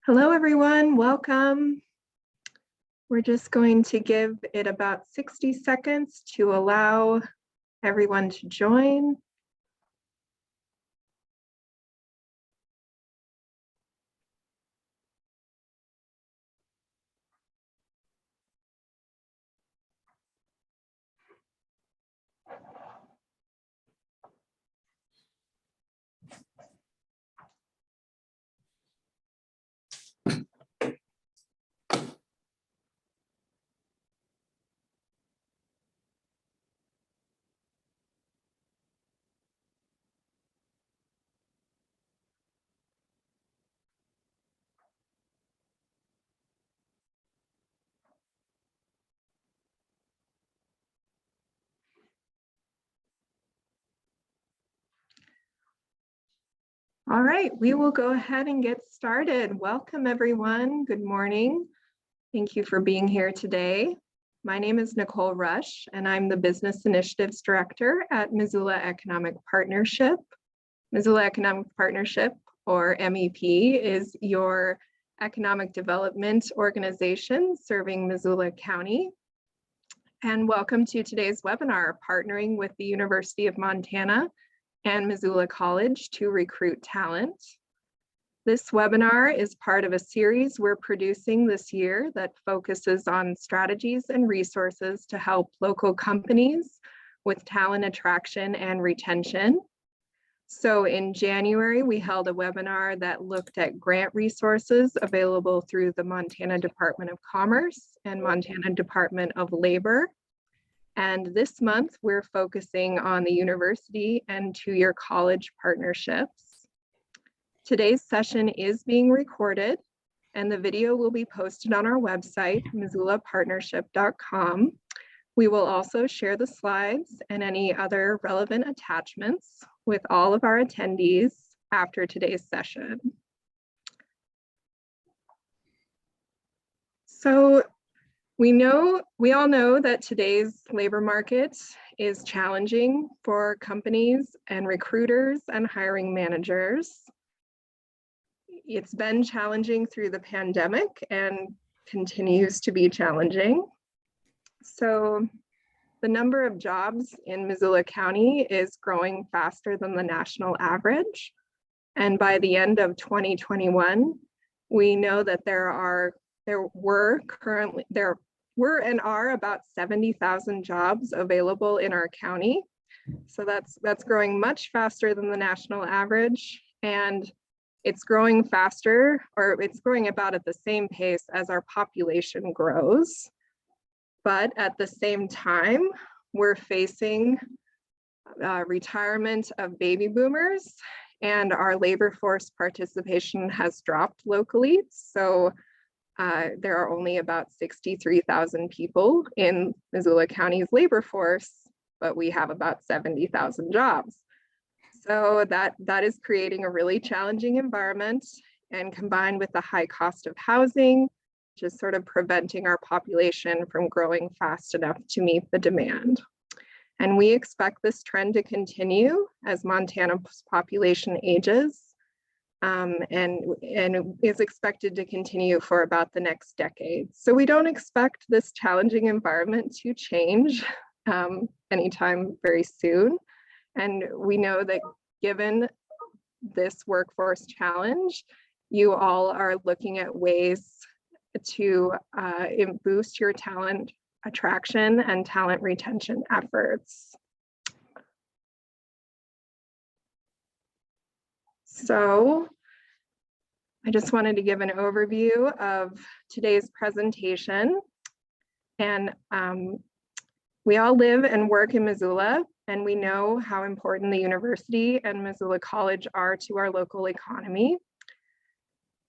Hello, everyone. Welcome. We're just going to give it about 60 seconds to allow everyone to join. All right, we will go ahead and get started. Welcome, everyone. Good morning. Thank you for being here today. My name is Nicole Rush, and I'm the Business Initiatives Director at Missoula Economic Partnership. Missoula Economic Partnership, or MEP, is your economic development organization serving Missoula County. And welcome to today's webinar, Partnering with the University of Montana and Missoula College to Recruit Talent. This webinar is part of a series we're producing this year that focuses on strategies and resources to help local companies with talent attraction and retention. So in January, we held a webinar that looked at grant resources available through the Montana Department of Commerce and Montana Department of Labor. And this month, we're focusing on the university and two-year college partnerships. Today's session is being recorded, and the video will be posted on our website, missoulapartnership.com. We will also share the slides and any other relevant attachments with all of our attendees after today's session. So we all know that today's labor market is challenging for companies and recruiters and hiring managers. It's been challenging through the pandemic and continues to be challenging. So the number of jobs in Missoula County is growing faster than the national average. And by the end of 2021, we know that there were and are about 70,000 jobs available in our county. So that's growing much faster than the national average. And it's growing faster, or it's growing about at the same pace as our population grows. But at the same time, we're facing retirement of baby boomers, and our labor force participation has dropped locally. So there are only about 63,000 people in Missoula County's labor force, but we have about 70,000 jobs. So that is creating a really challenging environment, and combined with the high cost of housing, just sort of preventing our population from growing fast enough to meet the demand. And we expect this trend to continue as Montana's population ages, and is expected to continue for about the next decade. So we don't expect this challenging environment to change anytime very soon. And we know that given this workforce challenge, you all are looking at ways to boost your talent attraction and talent retention efforts. So I just wanted to give an overview of today's presentation. And we all live and work in Missoula, and we know how important the university and Missoula College are to our local economy.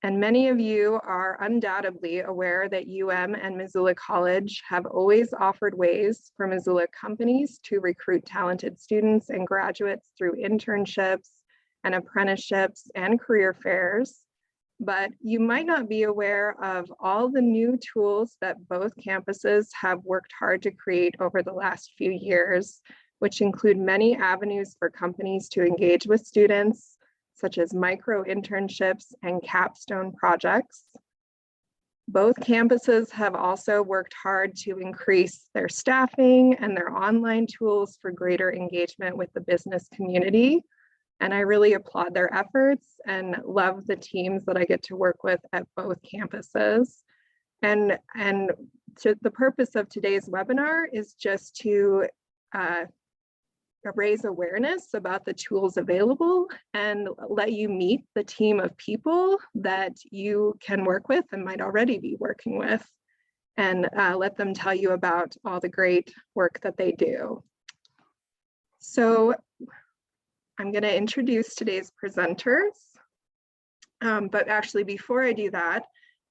And many of you are undoubtedly aware that UM and Missoula College have always offered ways for Missoula companies to recruit talented students and graduates through internships and apprenticeships and career fairs. But you might not be aware of all the new tools that both campuses have worked hard to create over the last few years, which include many avenues for companies to engage with students, such as micro internships and capstone projects. Both campuses have also worked hard to increase their staffing and their online tools for greater engagement with the business community. And I really applaud their efforts and love the teams that I get to work with at both campuses. And so the purpose of today's webinar is just to raise awareness about the tools available and let you meet the team of people that you can work with and might already be working with, and let them tell you about all the great work that they do. So I'm going to introduce today's presenters, but actually before I do that,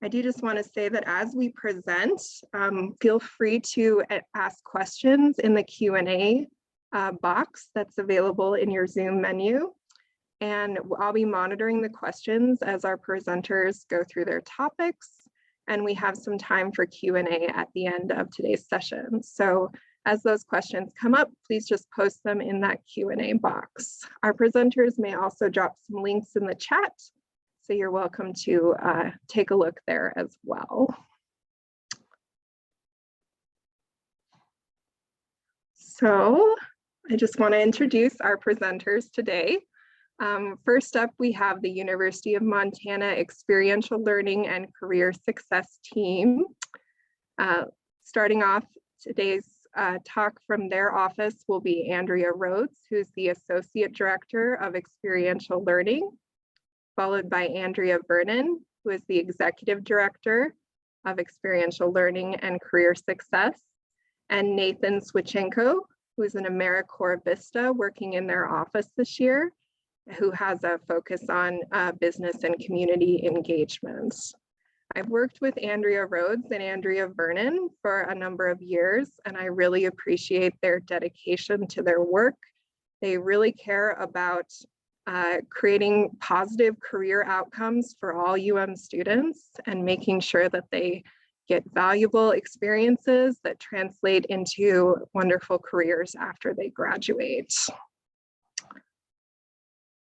I do just want to say that as we present, feel free to ask questions in the Q&A box that's available in your Zoom menu. And I'll be monitoring the questions as our presenters go through their topics. And we have some time for Q&A at the end of today's session. So as those questions come up, please just post them in that Q&A box. Our presenters may also drop some links in the chat, so you're welcome to take a look there as well. So I just want to introduce our presenters today. First up, we have the University of Montana Experiential Learning and Career Success Team. Starting off today's talk from their office will be Andrea Rhodes, who's the Associate Director of Experiential Learning, followed by Andrea Vernon, who is the Executive Director of Experiential Learning and Career Success, and Nathan Swichenko, who is an AmeriCorps Vista working in their office this year, who has a focus on business and community engagement. I've worked with Andrea Rhodes and Andrea Vernon for a number of years, and I really appreciate their dedication to their work. They really care about creating positive career outcomes for all students and making sure that they get valuable experiences that translate into wonderful careers after they graduate.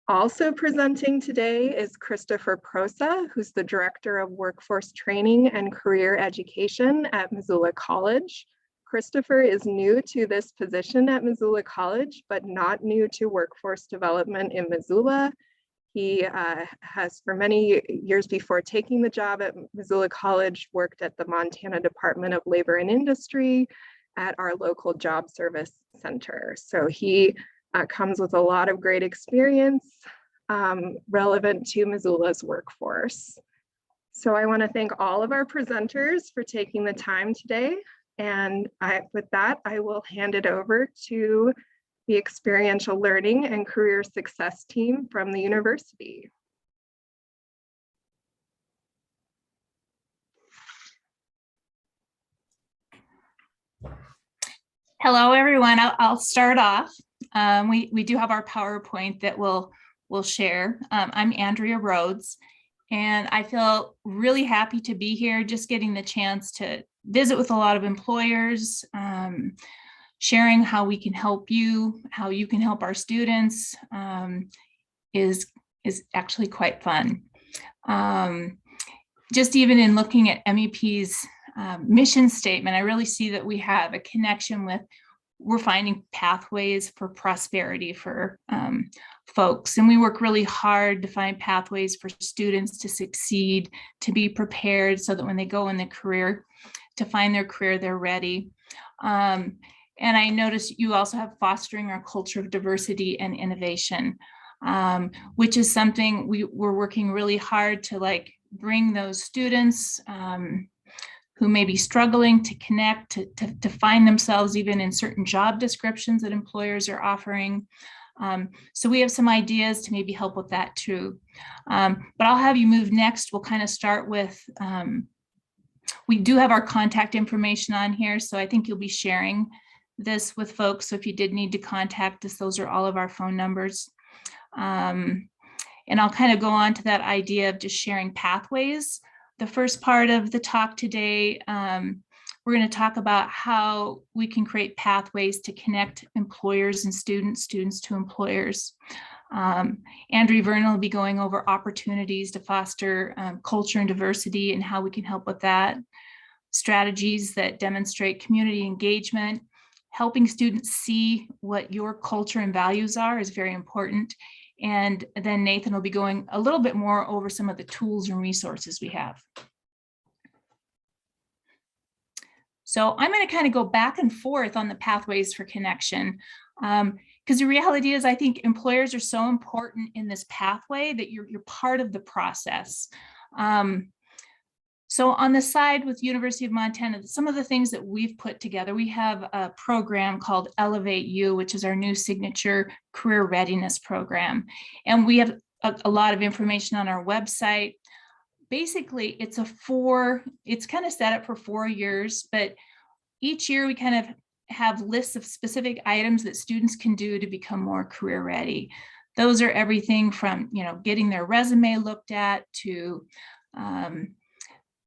Also presenting today is Christopher Prossa, who's the Director of Workforce Training and Career Education at Missoula College. Christopher is new to this position at Missoula College, but not new to workforce development in Missoula. He has, for many years before taking the job at Missoula College, worked at the Montana Department of Labor and Industry at our local job service center. So he comes with a lot of great experience relevant to Missoula's workforce. So I want to thank all of our presenters for taking the time today. And with that, I will hand it over to the Experiential Learning and Career Success Team from the university. Hello, everyone. I'll start off. We do have our PowerPoint that we'll share. I'm Andrea Rhodes, and I feel really happy to be here, just getting the chance to visit with a lot of employers, sharing how we can help you, how you can help our students, is actually quite fun. Just even in looking at MEP's mission statement, I really see that we have a connection with, we're finding pathways for prosperity for folks. And we work really hard to find pathways for students to succeed, to be prepared so that when they go in the career, to find their career, they're ready. And I noticed you also have fostering our culture of diversity and innovation, which is something we're working really hard to bring those students who may be struggling to connect, to find themselves even in certain job descriptions that employers are offering. So we have some ideas to maybe help with that too. But I'll have you move next. We'll kind of start with, we do have our contact information on here, so I think you'll be sharing this with folks. So if you did need to contact us, those are all of our phone numbers. And I'll kind of go on to that idea of just sharing pathways. The first part of the talk today, we're going to talk about how we can create pathways to connect employers and students to employers. Andrea Vernon will be going over opportunities to foster culture and diversity and how we can help with that. Strategies that demonstrate community engagement. Helping students see what your culture and values are is very important. And then Nathan will be going a little bit more over some of the tools and resources we have. So I'm going to kind of go back and forth on the pathways for connection. Because the reality is, I think employers are so important in this pathway that you're part of the process. So on the side with University of Montana, some of the things that we've put together, we have a program called Elevate You, which is our new signature career readiness program. And we have a lot of information on our website. Basically, it's kind of set up for 4 years, but each year we kind of have lists of specific items that students can do to become more career ready. Those are everything from, getting their resume looked at to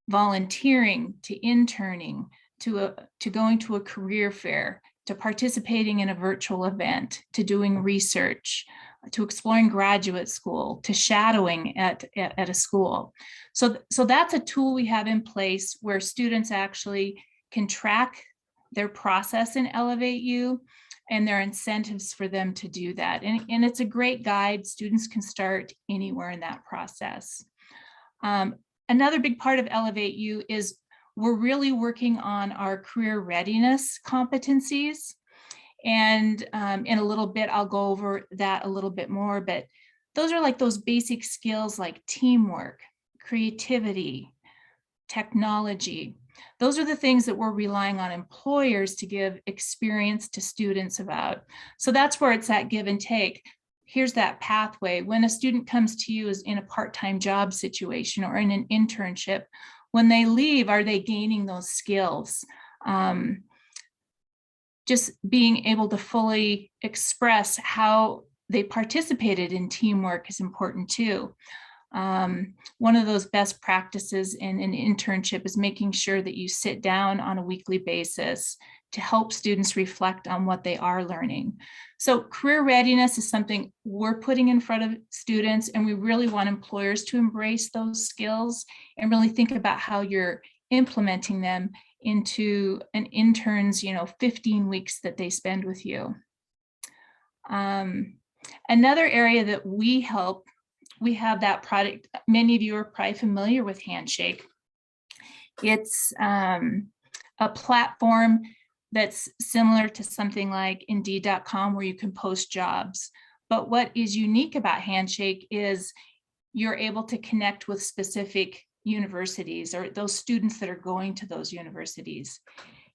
volunteering, to interning, to going to a career fair, to participating in a virtual event, to doing research, to exploring graduate school, to shadowing at a school. So that's a tool we have in place where students actually can track their process in Elevate You, and there are incentives for them to do that. And it's a great guide. Students can start anywhere in that process. Another big part of Elevate You is we're really working on our career readiness competencies. And in a little bit, I'll go over that a little bit more, but those are like those basic skills like teamwork, creativity, technology. Those are the things that we're relying on employers to give experience to students about. So that's where it's that give and take. Here's that pathway. When a student comes to you as in a part-time job situation or in an internship, when they leave, are they gaining those skills? Just being able to fully express how they participated in teamwork is important too. One of those best practices in an internship is making sure that you sit down on a weekly basis to help students reflect on what they are learning. So career readiness is something we're putting in front of students, and we really want employers to embrace those skills and really think about how you're implementing them into an intern's 15 weeks that they spend with you. Another area that we help, we have that product. Many of you are probably familiar with Handshake. It's a platform that's similar to something like Indeed.com where you can post jobs. But what is unique about Handshake is you're able to connect with specific universities or those students that are going to those universities.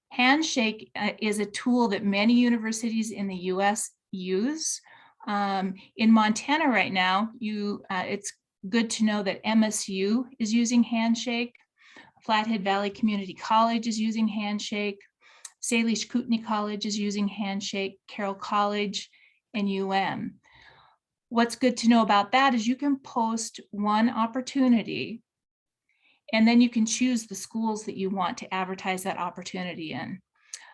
Handshake is a tool that many universities in the US use. In Montana right now, it's good to know that MSU is using Handshake. Flathead Valley Community College is using Handshake. Salish Kootenai College is using Handshake, Carroll College, and UM. What's good to know about that is you can post one opportunity, and then you can choose the schools that you want to advertise that opportunity in.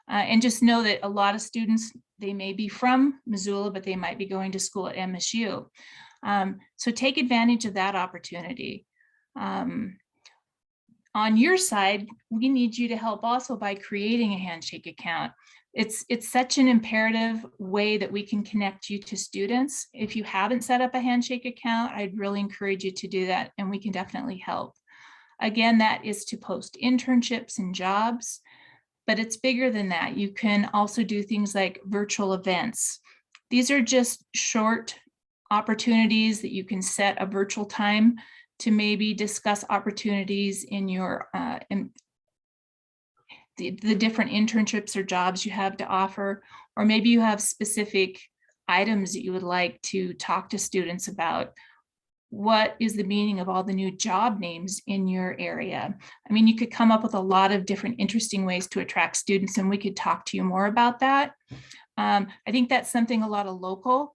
And just know that a lot of students, they may be from Missoula, but they might be going to school at MSU. So take advantage of that opportunity. On your side, we need you to help also by creating a Handshake account. It's such an imperative way that we can connect you to students. If you haven't set up a Handshake account, I'd really encourage you to do that, and we can definitely help. Again, that is to post internships and jobs, but it's bigger than that. You can also do things like virtual events. These are just short opportunities that you can set a virtual time to maybe discuss opportunities in your the different internships or jobs you have to offer, or maybe you have specific items that you would like to talk to students about. What is the meaning of all the new job names in your area? I mean, you could come up with a lot of different interesting ways to attract students, and we could talk to you more about that. I think that's something a lot of local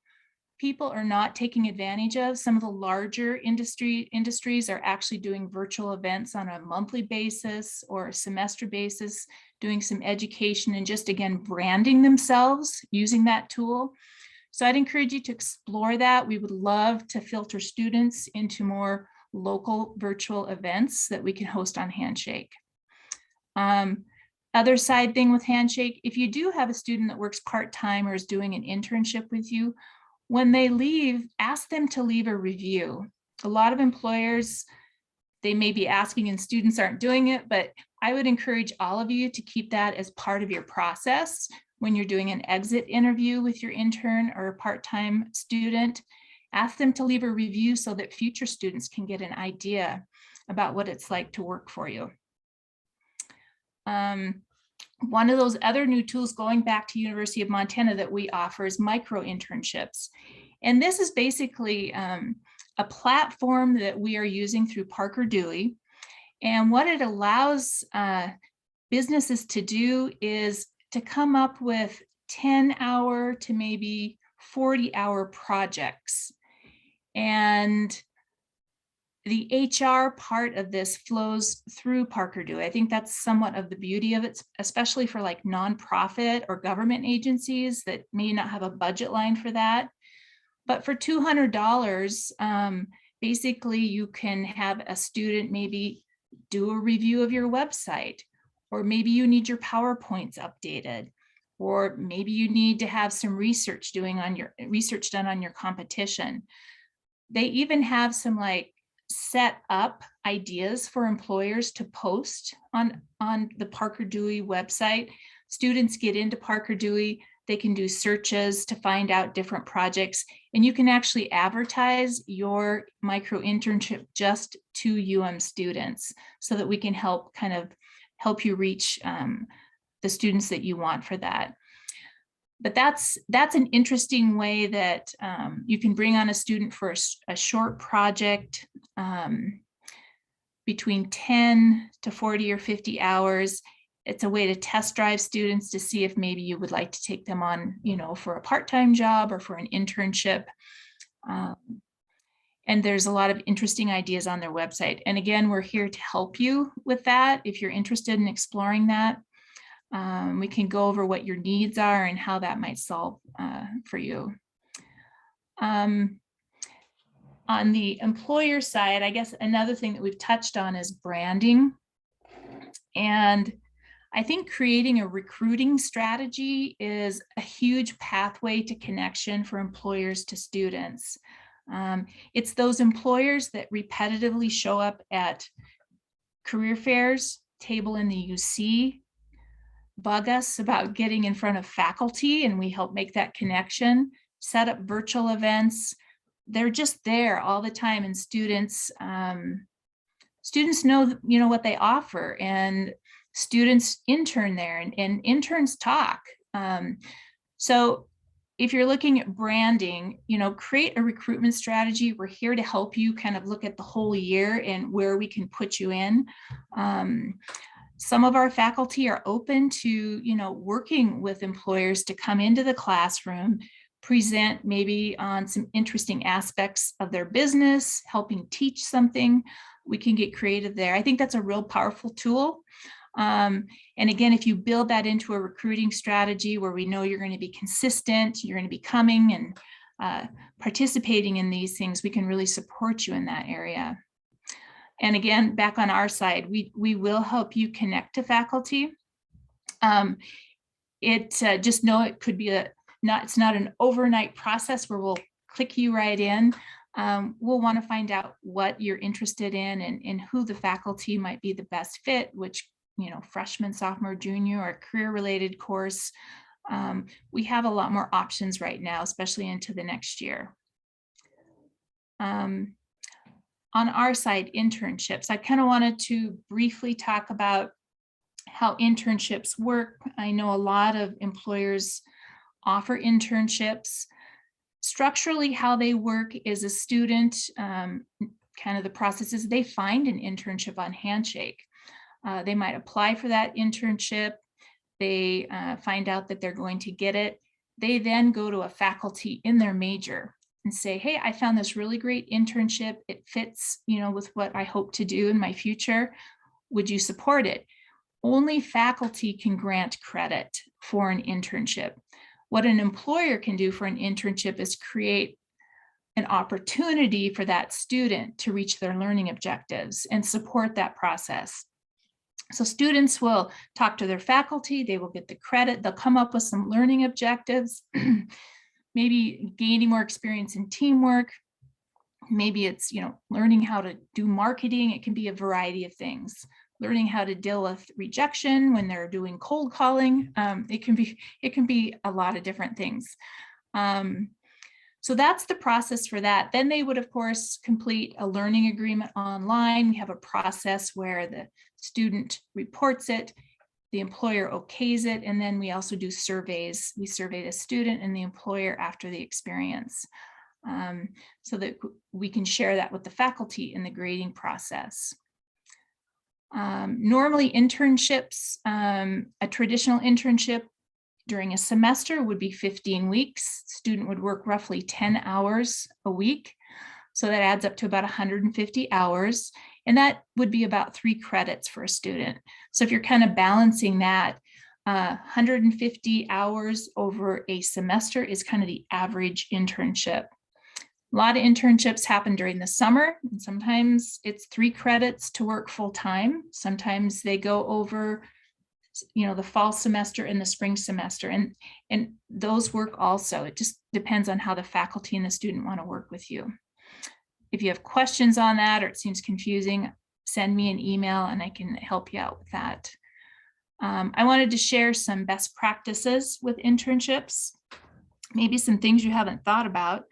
people are not taking advantage of. Some of the larger industries are actually doing virtual events on a monthly basis or a semester basis, doing some education and just, again, branding themselves using that tool. So I'd encourage you to explore that. We would love to filter students into more local virtual events that we can host on Handshake. Other side thing with Handshake, if you do have a student that works part-time or is doing an internship with you, when they leave, ask them to leave a review. A lot of employers, they may be asking and students aren't doing it, but I would encourage all of you to keep that as part of your process when you're doing an exit interview with your intern or a part-time student. Ask them to leave a review so that future students can get an idea about what it's like to work for you. One of those other new tools, going back to University of Montana, that we offer is micro internships. And this is basically a platform that we are using through Parker Dewey. And what it allows businesses to do is to come up with 10-hour to maybe 40-hour projects. And the HR part of this flows through Parker Dewey. I think that's somewhat of the beauty of it, especially for like nonprofit or government agencies that may not have a budget line for that. But for $200, basically you can have a student maybe do a review of your website, or maybe you need your PowerPoints updated, or maybe you need to have some research done on your competition. They even have some like set up ideas for employers to post on the Parker Dewey website. Students get into Parker Dewey, they can do searches to find out different projects, and you can actually advertise your micro internship just to UM students so that we can help you reach the students that you want for that. But that's an interesting way that you can bring on a student for a short project, between 10 to 40 or 50 hours. It's a way to test drive students to see if maybe you would like to take them on, for a part-time job or for an internship. And there's a lot of interesting ideas on their website. And again, we're here to help you with that. If you're interested in exploring that, we can go over what your needs are and how that might solve for you. On the employer side, I guess another thing that we've touched on is branding. And I think creating a recruiting strategy is a huge pathway to connection for employers to students. It's those employers that repetitively show up at career fairs, table in the UC, bug us about getting in front of faculty, and we help make that connection, set up virtual events. They're just there all the time, and students know what they offer, and students intern there, and interns talk. So if you're looking at branding, create a recruitment strategy. We're here to help you kind of look at the whole year and where we can put you in. Some of our faculty are open to, working with employers to come into the classroom, present maybe on some interesting aspects of their business, helping teach something. We can get creative there. I think that's a real powerful tool. And again, if you build that into a recruiting strategy where we know you're going to be consistent, you're going to be coming and participating in these things, we can really support you in that area. And again, back on our side, we will help you connect to faculty. Just know it could be it's not an overnight process where we'll click you right in. We'll want to find out what you're interested in and who the faculty might be the best fit, which, freshman, sophomore, junior, or career-related course. We have a lot more options right now, especially into the next year. On our side, internships, I kind of wanted to briefly talk about how internships work. I know a lot of employers offer internships. Structurally, how they work is a student, kind of the process is they find an internship on Handshake. They might apply for that internship. They find out that they're going to get it. They then go to a faculty in their major and say, hey, I found this really great internship. It fits, with what I hope to do in my future. Would you support it? Only faculty can grant credit for an internship. What an employer can do for an internship is create an opportunity for that student to reach their learning objectives and support that process. So students will talk to their faculty, they will get the credit, they'll come up with some learning objectives, maybe gaining more experience in teamwork. Maybe it's, learning how to do marketing. It can be a variety of things. Learning how to deal with rejection when they're doing cold calling. It can be a lot of different things. So that's the process for that. Then they would, of course, complete a learning agreement online. We have a process where the student reports it, the employer okays it, and then we also do surveys. We survey the student and the employer after the experience, so that we can share that with the faculty in the grading process. Normally internships, a traditional internship during a semester would be 15 weeks. Student would work roughly 10 hours a week. So that adds up to about 150 hours. And that would be about 3 credits for a student. So if you're kind of balancing that, 150 hours over a semester is kind of the average internship. A lot of internships happen during the summer, and sometimes it's 3 credits to work full time. Sometimes they go over, the fall semester and the spring semester, and those work also. It just depends on how the faculty and the student want to work with you. If you have questions on that or it seems confusing, send me an email and I can help you out with that. I wanted to share some best practices with internships, maybe some things you haven't thought about.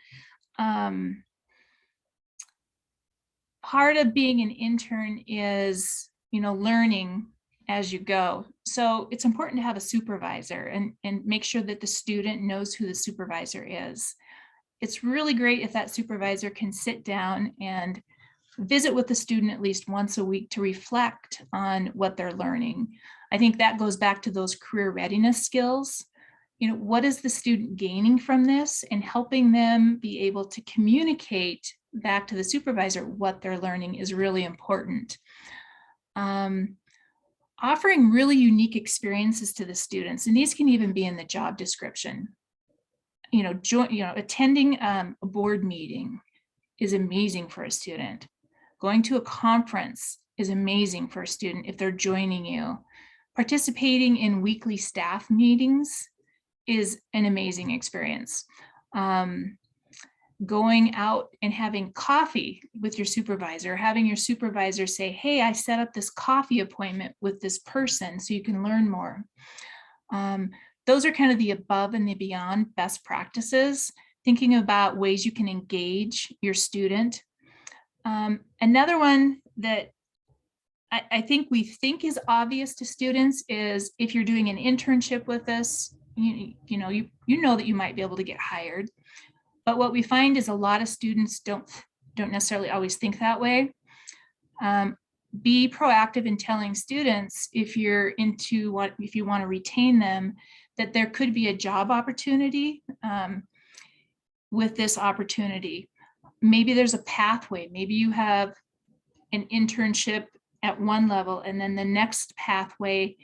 Part of being an intern is, learning as you go. So it's important to have a supervisor and make sure that the student knows who the supervisor is. It's really great if that supervisor can sit down and visit with the student at least once a week to reflect on what they're learning. I think that goes back to those career readiness skills. What is the student gaining from this, and helping them be able to communicate back to the supervisor what they're learning is really important. Offering really unique experiences to the students, and these can even be in the job description. Attending a board meeting is amazing for a student. Going to a conference is amazing for a student if they're joining you. Participating in weekly staff meetings is an amazing experience. Going out and having coffee with your supervisor, having your supervisor say, hey, I set up this coffee appointment with this person so you can learn more. Those are kind of the above and the beyond best practices, thinking about ways you can engage your student. Another one that I think we think is obvious to students is if you're doing an internship with us, you know that you might be able to get hired. But what we find is a lot of students don't necessarily always think that way. Be proactive in telling students if you want to retain them, that there could be a job opportunity with this opportunity. Maybe there's a pathway. Maybe you have an internship at one level, and then the next pathway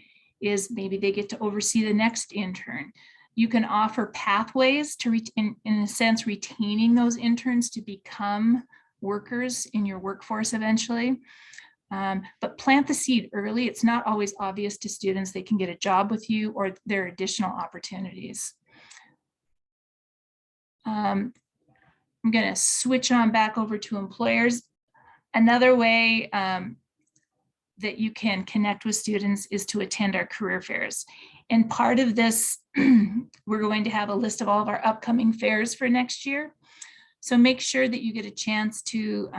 is maybe they get to oversee the next intern. You can offer pathways to, in a sense, retaining those interns to become workers in your workforce eventually. But plant the seed early. It's not always obvious to students they can get a job with you or there are additional opportunities. I'm going to switch on back over to employers. Another way that you can connect with students is to attend our career fairs. And part of this, we're going to have a list of all of our upcoming fairs for next year. So make sure that you get a chance to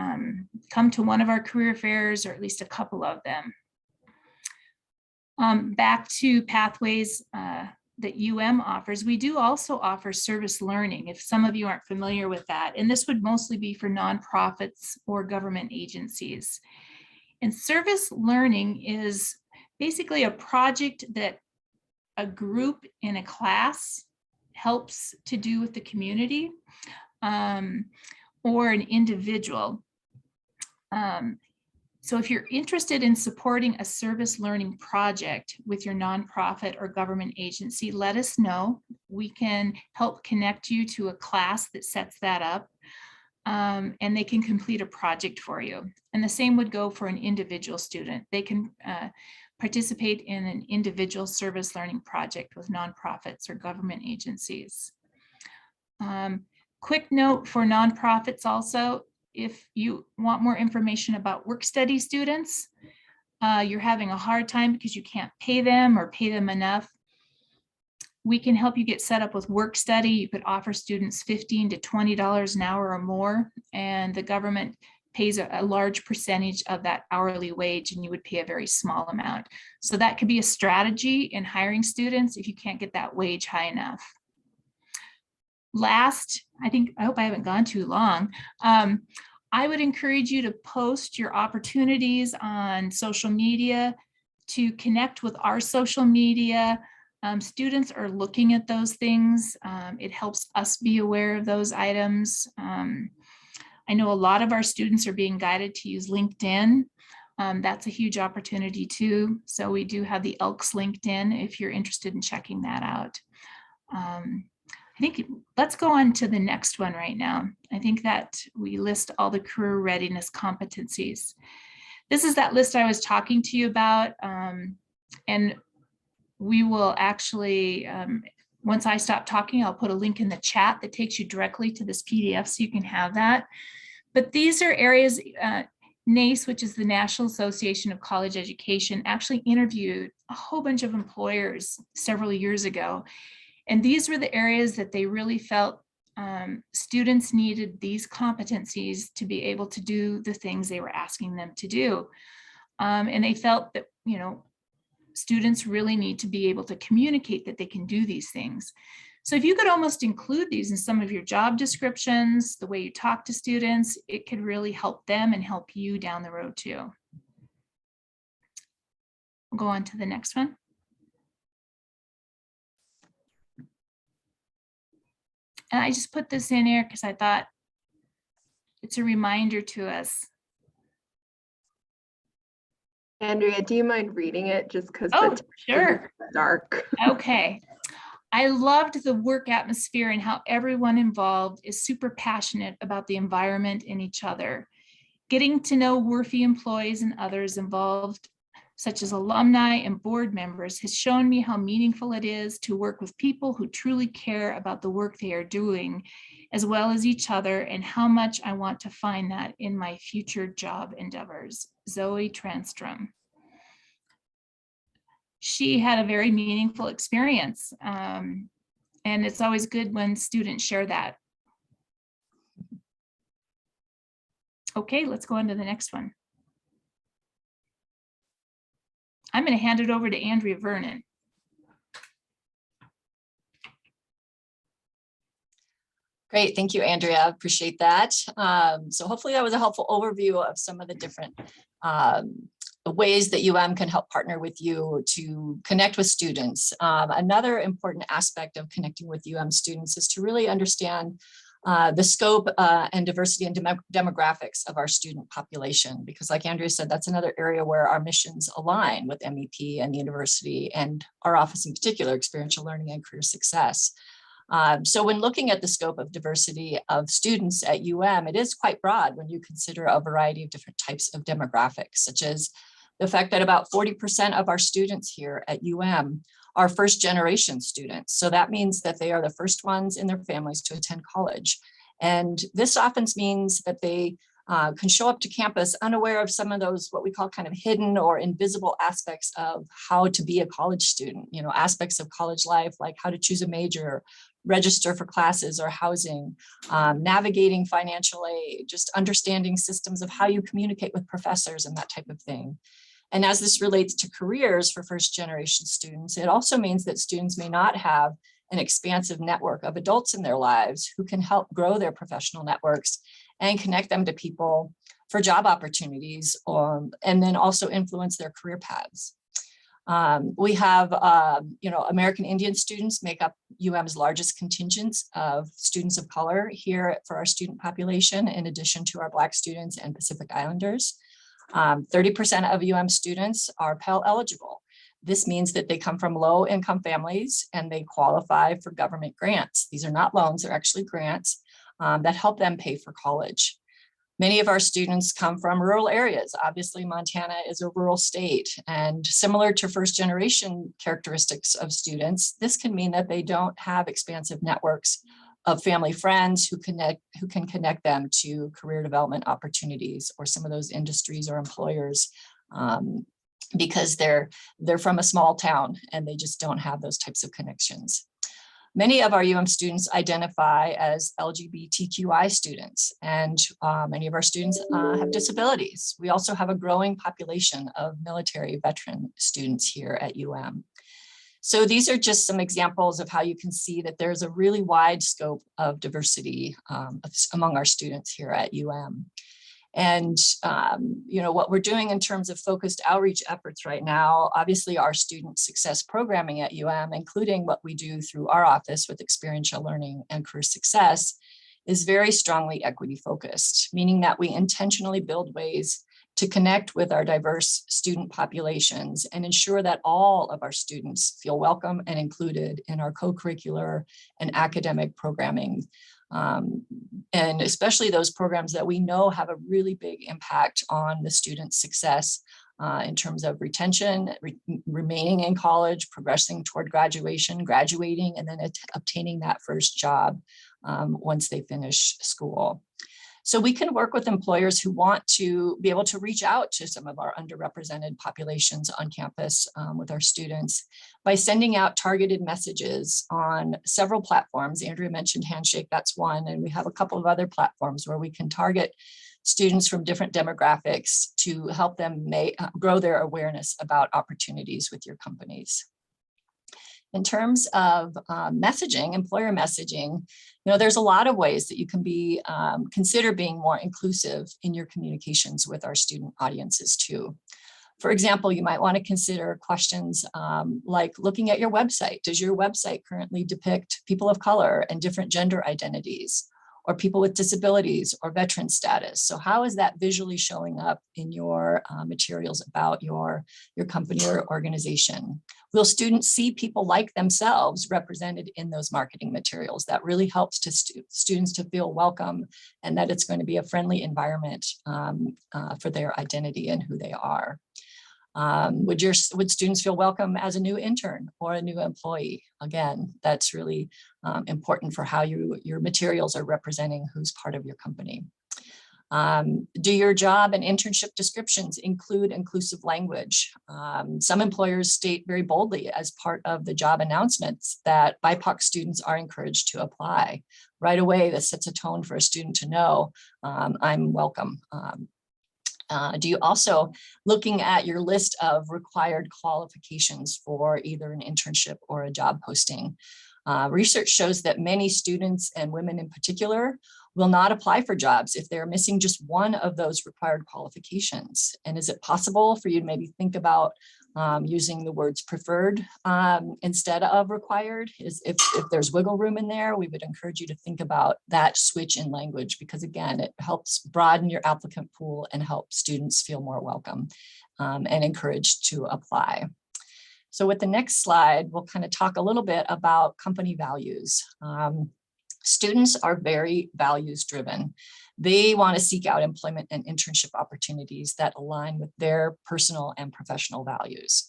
come to one of our career fairs, or at least a couple of them. Back to pathways that UM offers, we do also offer service learning, if some of you aren't familiar with that. And this would mostly be for nonprofits or government agencies. And service learning is basically a project that a group in a class helps to do with the community, or an individual. So if you're interested in supporting a service learning project with your nonprofit or government agency, let us know. We can help connect you to a class that sets that up, and they can complete a project for you. And the same would go for an individual student. They can participate in an individual service learning project with nonprofits or government agencies. Quick note for nonprofits also, if you want more information about work study students, you're having a hard time because you can't pay them or pay them enough, we can help you get set up with work study. You could offer students $15 to $20 an hour or more, and the government pays a large percentage of that hourly wage, and you would pay a very small amount. So that could be a strategy in hiring students if you can't get that wage high enough. Last, I hope I haven't gone too long. I would encourage you to post your opportunities on social media, to connect with our social media. Students are looking at those things. It helps us be aware of those items. I know a lot of our students are being guided to use LinkedIn. That's a huge opportunity too. So we do have the Elks LinkedIn if you're interested in checking that out. I think let's go on to the next one right now. I think that we list all the career readiness competencies. This is that list I was talking to you about. And we will actually, once I stop talking, I'll put a link in the chat that takes you directly to this PDF so you can have that. But these are areas, NACE, which is the National Association of College Education, actually interviewed a whole bunch of employers several years ago. And these were the areas that they really felt students needed these competencies to be able to do the things they were asking them to do. And they felt that, you know, students really need to be able to communicate that they can do these things. So if you could almost include these in some of your job descriptions, the way you talk to students, it could really help them and help you down the road too. We'll go on to the next one. And I just put this in here because I thought it's a reminder to us. Andrea, do you mind reading it just because Oh, the text sure. is dark? Okay. I loved the work atmosphere and how everyone involved is super passionate about the environment and each other. Getting to know worthy employees and others involved, such as alumni and board members, has shown me how meaningful it is to work with people who truly care about the work they are doing, as well as each other, and how much I want to find that in my future job endeavors. Zoe Transtrom. She had a very meaningful experience, and it's always good when students share that. Okay, let's go on to the next one. I'm going to hand it over to Andrea Vernon. Great, thank you, Andrea. Appreciate that. So hopefully that was a helpful overview of some of the different ways that UM can help partner with you to connect with students. Another important aspect of connecting with UM students is to really understand the scope and diversity and demographics of our student population, because like Andrea said, that's another area where our missions align with MEP and the university and our office in particular, experiential learning and career success. So when looking at the scope of diversity of students at UM, it is quite broad when you consider a variety of different types of demographics, such as the fact that about 40% of our students here at UM are first generation students. So that means that they are the first ones in their families to attend college. And this often means that they can show up to campus unaware of some of those, what we call kind of hidden or invisible aspects of how to be a college student, you know, aspects of college life, like how to choose a major, register for classes or housing, navigating financial aid, just understanding systems of how you communicate with professors and that type of thing. And as this relates to careers for first generation students, it also means that students may not have an expansive network of adults in their lives who can help grow their professional networks and connect them to people for job opportunities, and then also influence their career paths. We have, American Indian students make up UM's largest contingents of students of color here for our student population, in addition to our Black students and Pacific Islanders. 30% of students are Pell eligible. This means that they come from low income families and they qualify for government grants. These are not loans, they're actually grants that help them pay for college. Many of our students come from rural areas. Obviously, Montana is a rural state, and similar to first generation characteristics of students, this can mean that they don't have expansive networks of family friends who can connect them to career development opportunities or some of those industries or employers, because they're from a small town and they just don't have those types of connections. Many of our students identify as LGBTQI students, and many of our students have disabilities. We also have a growing population of military veteran students here at So these are just some examples of how you can see that there's a really wide scope of diversity among our students here at And what we're doing in terms of focused outreach efforts right now, obviously our student success programming at including what we do through our office with experiential learning and career success, is very strongly equity focused, meaning that we intentionally build ways to connect with our diverse student populations and ensure that all of our students feel welcome and included in our co-curricular and academic programming. And especially those programs that we know have a really big impact on the student's success in terms of retention, remaining in college, progressing toward graduation, graduating, and then obtaining that first job once they finish school. So we can work with employers who want to be able to reach out to some of our underrepresented populations on campus with our students by sending out targeted messages on several platforms. Andrea mentioned Handshake, that's one, and we have a couple of other platforms where we can target students from different demographics to help them grow their awareness about opportunities with your companies. In terms of messaging, employer messaging, there's a lot of ways that you can be consider being more inclusive in your communications with our student audiences too. For example, you might want to consider questions like looking at your website. Does your website currently depict people of color and different gender identities, or people with disabilities or veteran status? So how is that visually showing up in your materials about your company or organization? Will students see people like themselves represented in those marketing materials? That really helps to students to feel welcome and that it's going to be a friendly environment for their identity and who they are. Would students feel welcome as a new intern or a new employee? Again, that's really important for how your materials are representing who's part of your company. Do your job and internship descriptions include inclusive language? Some employers state very boldly as part of the job announcements that BIPOC students are encouraged to apply. Right away, this sets a tone for a student to know I'm welcome. Do you also, looking at your list of required qualifications for either an internship or a job posting, research shows that many students and women in particular will not apply for jobs if they're missing just one of those required qualifications. And is it possible for you to maybe think about using the words preferred instead of required? If there's wiggle room in there, we would encourage you to think about that switch in language, because again, it helps broaden your applicant pool and help students feel more welcome and encouraged to apply. So with the next slide, we'll kind of talk a little bit about company values. Students are very values driven. They want to seek out employment and internship opportunities that align with their personal and professional values.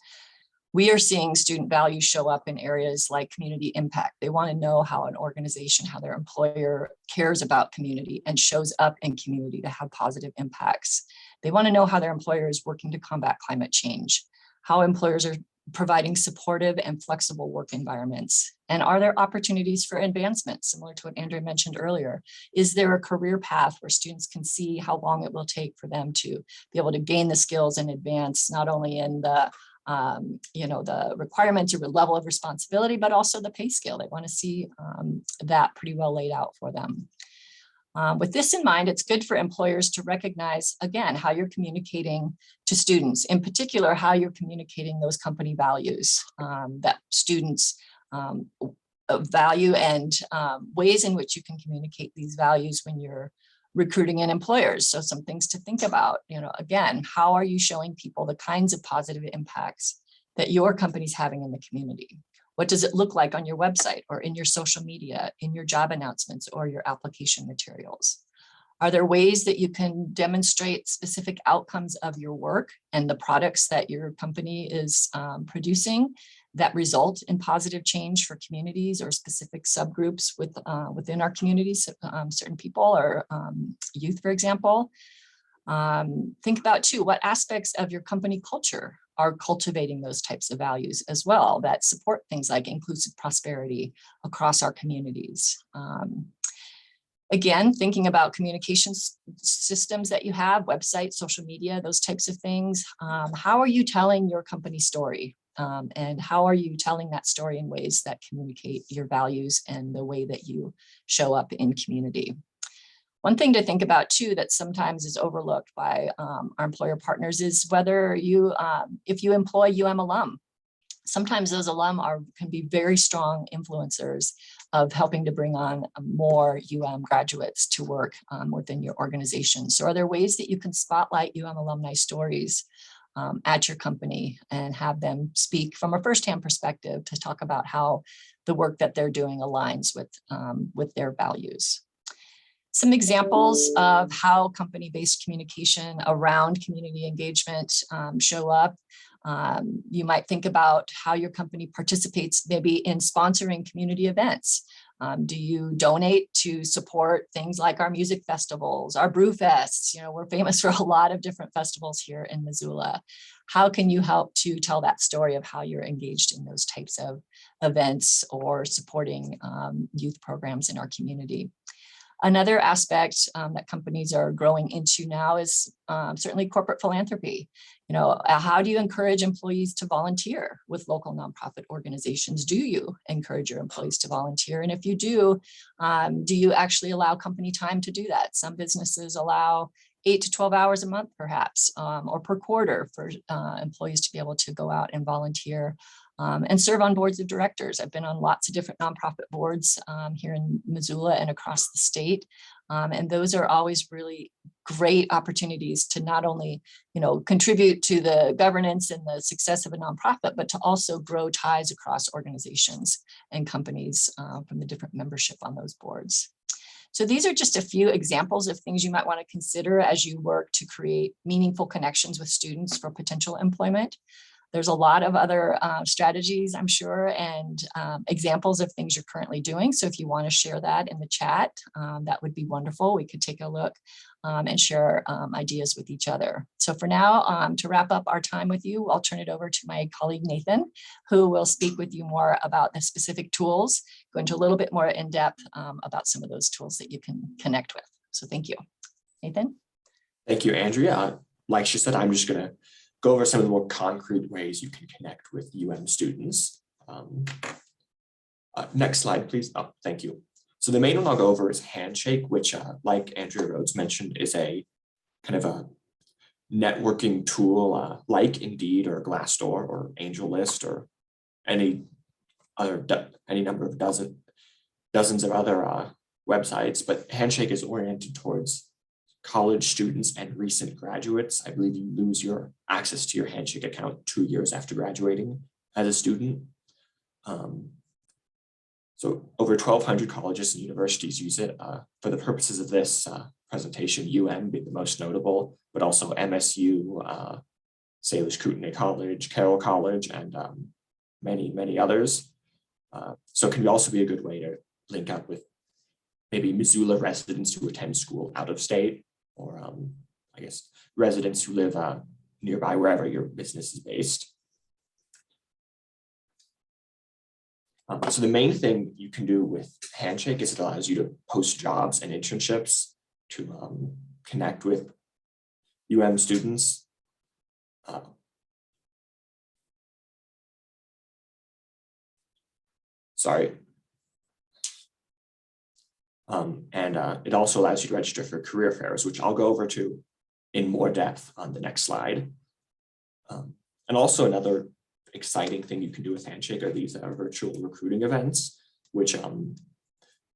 We are seeing student values show up in areas like community impact. They want to know how an organization, how their employer cares about community and shows up in community to have positive impacts. They want to know how their employer is working to combat climate change, how employers are providing supportive and flexible work environments. And are there opportunities for advancement, similar to what Andrea mentioned earlier? Is there a career path where students can see how long it will take for them to be able to gain the skills and advance, not only in the the requirements or the level of responsibility, but also the pay scale? They want to see that pretty well laid out for them. With this in mind, it's good for employers to recognize, again, how you're communicating to students, in particular, how you're communicating those company values that students value, and ways in which you can communicate these values when you're recruiting and employers. So some things to think about, again, how are you showing people the kinds of positive impacts that your company's having in the community? What does it look like on your website or in your social media, in your job announcements or your application materials? Are there ways that you can demonstrate specific outcomes of your work and the products that your company is producing that result in positive change for communities or specific subgroups within our communities, certain people or youth, for example? Think about too, what aspects of your company culture are cultivating those types of values as well that support things like inclusive prosperity across our communities. Again, thinking about communications systems that you have, websites, social media, those types of things. How are you telling your company story? And how are you telling that story in ways that communicate your values and the way that you show up in community? One thing to think about too that sometimes is overlooked by our employer partners is whether you, if you employ alum. Sometimes those alum can be very strong influencers of helping to bring on more graduates to work within your organization. So are there ways that you can spotlight alumni stories at your company and have them speak from a firsthand perspective to talk about how the work that they're doing aligns with their values? Some examples of how company-based communication around community engagement show up. You might think about how your company participates maybe in sponsoring community events. Do you donate to support things like our music festivals, our brew fests? We're famous for a lot of different festivals here in Missoula. How can you help to tell that story of how you're engaged in those types of events or supporting youth programs in our community? Another aspect that companies are growing into now is certainly corporate philanthropy. How do you encourage employees to volunteer with local nonprofit organizations? Do you encourage your employees to volunteer? And if you do you actually allow company time to do that? Some businesses allow 8 to 12 hours a month, perhaps, or per quarter for employees to be able to go out and volunteer and serve on boards of directors. I've been on lots of different nonprofit boards here in Missoula and across the state. And those are always really great opportunities to not only, contribute to the governance and the success of a nonprofit, but to also grow ties across organizations and companies from the different membership on those boards. So these are just a few examples of things you might want to consider as you work to create meaningful connections with students for potential employment. There's a lot of other strategies, I'm sure, and examples of things you're currently doing. So if you want to share that in the chat, that would be wonderful. We could take a look and share ideas with each other. So for now, to wrap up our time with you, I'll turn it over to my colleague, Nathan, who will speak with you more about the specific tools, go into a little bit more in depth about some of those tools that you can connect with. So thank you. Nathan? Thank you, Andrea. Like she said, I'm just going to go over some of the more concrete ways you can connect with students. Next slide, please. Oh, thank you. So the main one I'll go over is Handshake, which, like Andrea Rhodes mentioned, is a kind of a networking tool like Indeed or Glassdoor or AngelList or any number of dozens of other websites. But Handshake is oriented towards college students and recent graduates. I believe you lose your access to your Handshake account 2 years after graduating as a student. So over 1,200 colleges and universities use it. For the purposes of this presentation, being the most notable, but also MSU, Salish Kootenai College, Carroll College, and many, many others. So it can also be a good way to link up with maybe Missoula residents who attend school out of state, or I guess residents who live nearby wherever your business is based. So the main thing you can do with Handshake is it allows you to post jobs and internships to connect with students. It also allows you to register for career fairs, which I'll go over to in more depth on the next slide. And also another exciting thing you can do with Handshake are these virtual recruiting events, which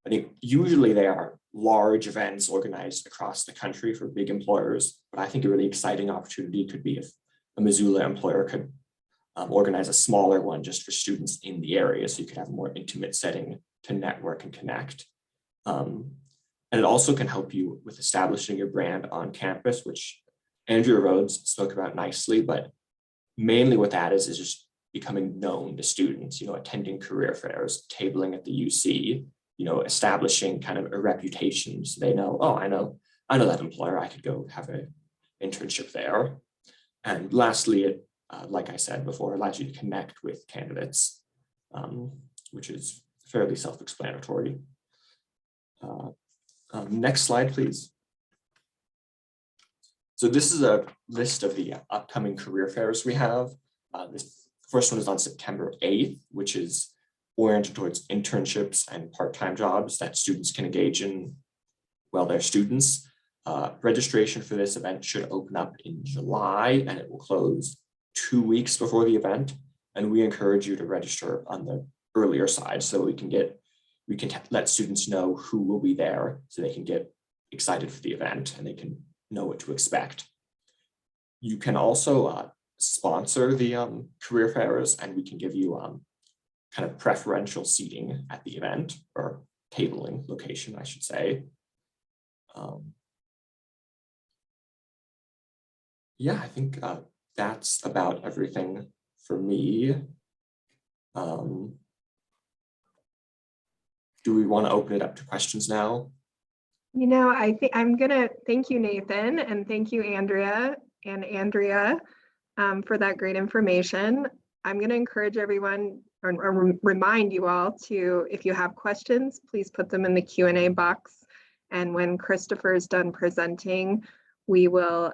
I think usually they are large events organized across the country for big employers, but I think a really exciting opportunity could be if a Missoula employer could organize a smaller one just for students in the area, so you could have a more intimate setting to network and connect. And it also can help you with establishing your brand on campus, which Andrea Rhodes spoke about nicely, but mainly what that is just becoming known to students, attending career fairs, tabling at the UC, establishing kind of a reputation so they know, oh, I know that employer, I could go have an internship there. And lastly, it, like I said before, allows you to connect with candidates, which is fairly self-explanatory. Next slide, please. So this is a list of the upcoming career fairs we have. This first one is on September 8th, which is oriented towards internships and part-time jobs that students can engage in while they're students. Registration for this event should open up in July, and it will close 2 weeks before the event. And we encourage you to register on the earlier side so we can let students know who will be there so they can get excited for the event and they can know what to expect. You can also sponsor the career fairs, and we can give you kind of preferential seating at the event, or tabling location, I should say. Yeah, I think that's about everything for me. Do we want to open it up to questions now? I think I'm gonna thank you, Nathan, and thank you, Andrea for that great information. I'm gonna encourage everyone or remind you all to, if you have questions, please put them in the Q&A box. And when Christopher is done presenting, we will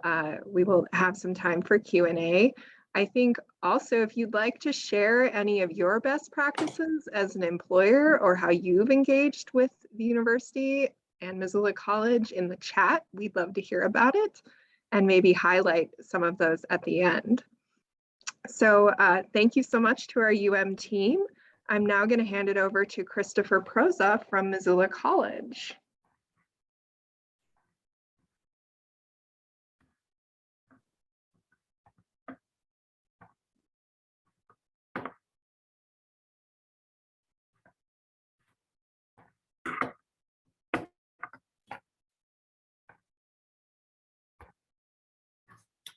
have some time for Q&A. I think also, if you'd like to share any of your best practices as an employer or how you've engaged with the university and Missoula College in the chat, we'd love to hear about it and maybe highlight some of those at the end. So thank you so much to our team. I'm now going to hand it over to Christopher Prossa from Missoula College.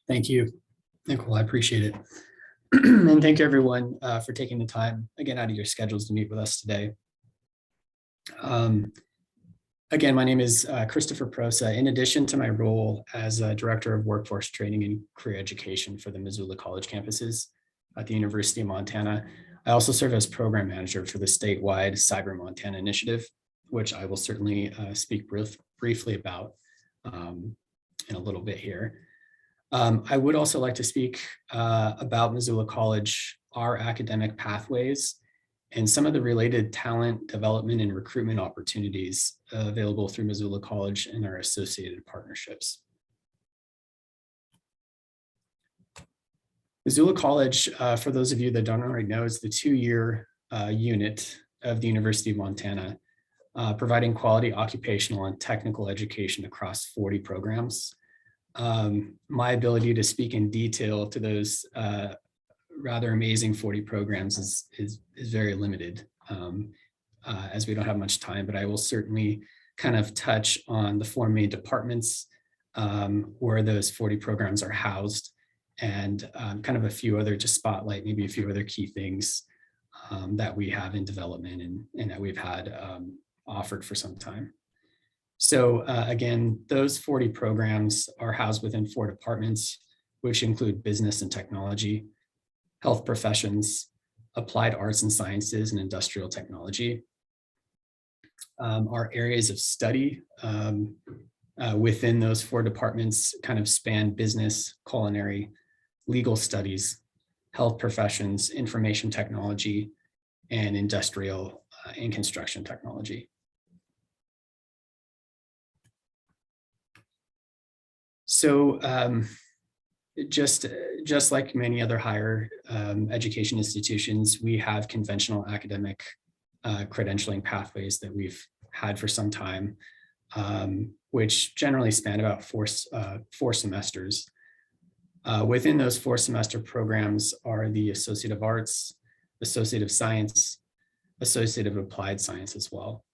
Thank you, Nicole. I appreciate it. And thank you, everyone, for taking the time, again, out of your schedules to meet with us today. Again, my name is Christopher Prossa. In addition to my role as Director of Workforce Training and Career Education for the Missoula College campuses at the University of Montana, I also serve as Program Manager for the statewide Cyber Montana Initiative, which I will certainly speak briefly about in a little bit here. I would also like to speak about Missoula College, our academic pathways, and some of the related talent development and recruitment opportunities available through Missoula College and our associated partnerships. Missoula College, for those of you that don't already know, is the two-year unit of the University of Montana, providing quality occupational and technical education across 40 programs. My ability to speak in detail to those rather amazing 40 programs is very limited, as we don't have much time, but I will certainly kind of touch on the 4 main departments where those 40 programs are housed, and kind of a few other, to spotlight maybe a few other key things that we have in development and that we've had offered for some time. So again, those 40 programs are housed within 4 departments, which include business and technology, health professions, applied arts and sciences, and industrial technology. Our areas of study within those 4 departments kind of span business, culinary, legal studies, health professions, information technology, and industrial and construction technology. So just like many other higher education institutions, we have conventional academic credentialing pathways that we've had for some time, which generally span about four semesters. Within those 4-semester programs are the Associate of Arts, Associate of Science, Associate of Applied Science as well.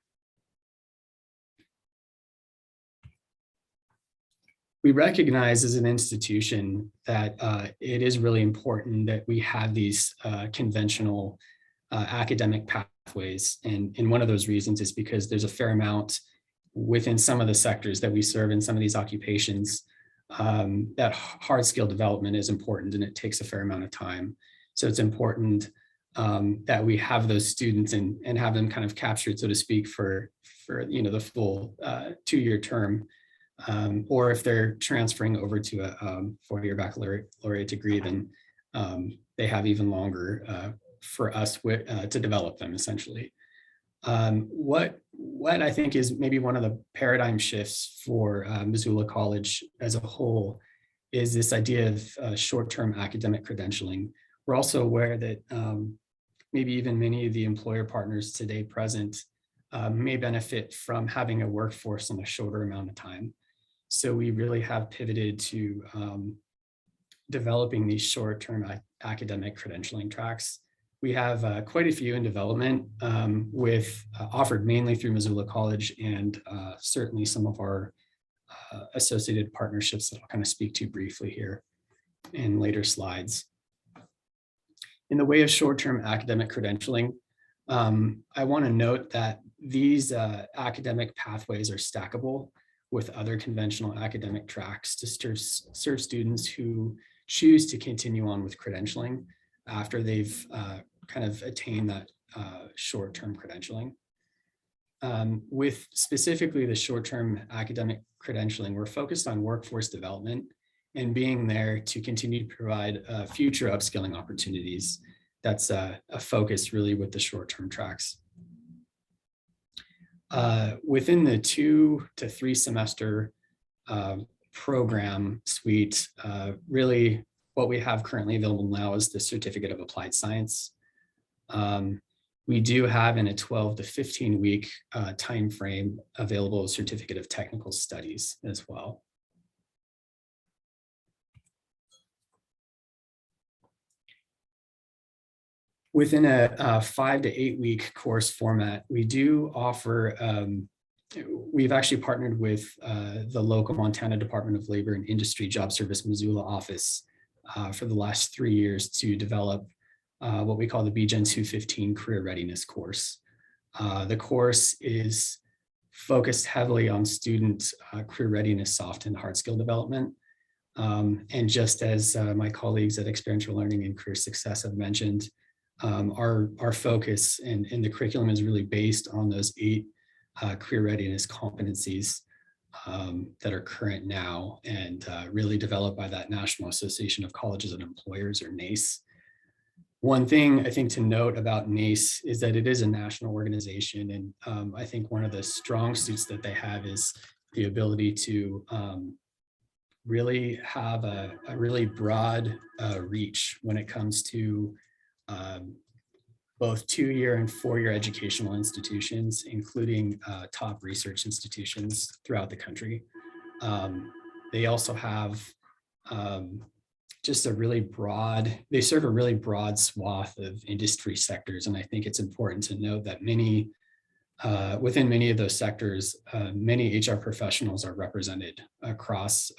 We recognize as an institution that it is really important that we have these conventional academic pathways. And one of those reasons is because there's a fair amount within some of the sectors that we serve in some of these occupations that hard skill development is important, and it takes a fair amount of time. So it's important that we have those students and have them kind of captured, so to speak, for the full 2-year term. Or if they're transferring over to a 4-year baccalaureate degree, then they have even longer for us to develop them, essentially. What I think is maybe one of the paradigm shifts for Missoula College as a whole is this idea of short-term academic credentialing. We're also aware that maybe even many of the employer partners today present may benefit from having a workforce in a shorter amount of time. So we really have pivoted to developing these short-term academic credentialing tracks. We have quite a few in development with offered mainly through Missoula College and certainly some of our associated partnerships that I'll kind of speak to briefly here in later slides. In the way of short-term academic credentialing, I want to note that these academic pathways are stackable with other conventional academic tracks to serve students who choose to continue on with credentialing after they've kind of attained that short-term credentialing. With specifically the short-term academic credentialing, we're focused on workforce development and being there to continue to provide future upskilling opportunities. That's a focus really with the short-term tracks. Within the 2 to 3 semester program suite, really what we have currently available now is the Certificate of Applied Science. We do have in a 12 to 15 week time frame available a Certificate of Technical Studies as well. Within a 5 to 8 week course format, we do offer, we've actually partnered with the local Montana Department of Labor and Industry Job Service Missoula office for the last 3 years to develop what we call the BGen 215 Career Readiness course. The course is focused heavily on student career readiness, soft and hard skill development. And just as my colleagues at Experiential Learning and Career Success have mentioned, our focus and the curriculum is really based on those 8 career readiness competencies that are current now and really developed by that National Association of Colleges and Employers, or NACE. One thing I think to note about NACE is that it is a national organization, and I think one of the strong suits that they have is the ability to really have a really broad reach when it comes to both 2-year and 4-year educational institutions, including top research institutions throughout the country. They also have just a really broad, they serve a really broad swath of industry sectors. And I think it's important to note that within many of those sectors, many HR professionals are represented across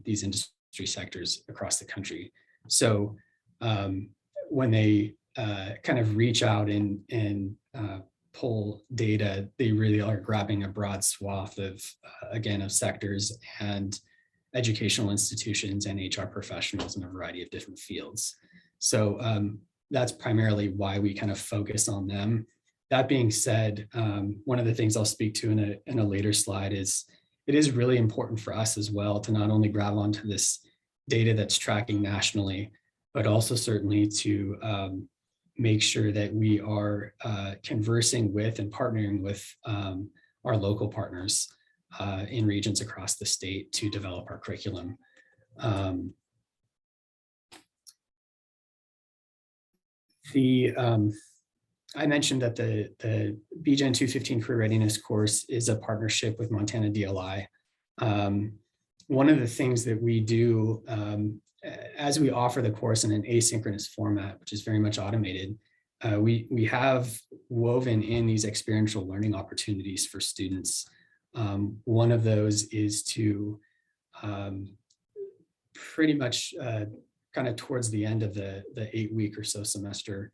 these industry sectors across the country. So when they kind of reach out and pull data, they really are grabbing a broad swath of, again, of sectors and educational institutions and HR professionals in a variety of different fields. So that's primarily why we kind of focus on them. That being said, one of the things I'll speak to in a later slide is it is really important for us as well to not only grab onto this data that's tracking nationally, but also certainly to make sure that we are conversing with and partnering with our local partners in regions across the state to develop our curriculum. I mentioned that the BGen 215 Career Readiness course is a partnership with Montana DLI. One of the things that we do as we offer the course in an asynchronous format, which is very much automated, we have woven in these experiential learning opportunities for students. One of those is to pretty much kind of towards the end of the 8-week or so semester,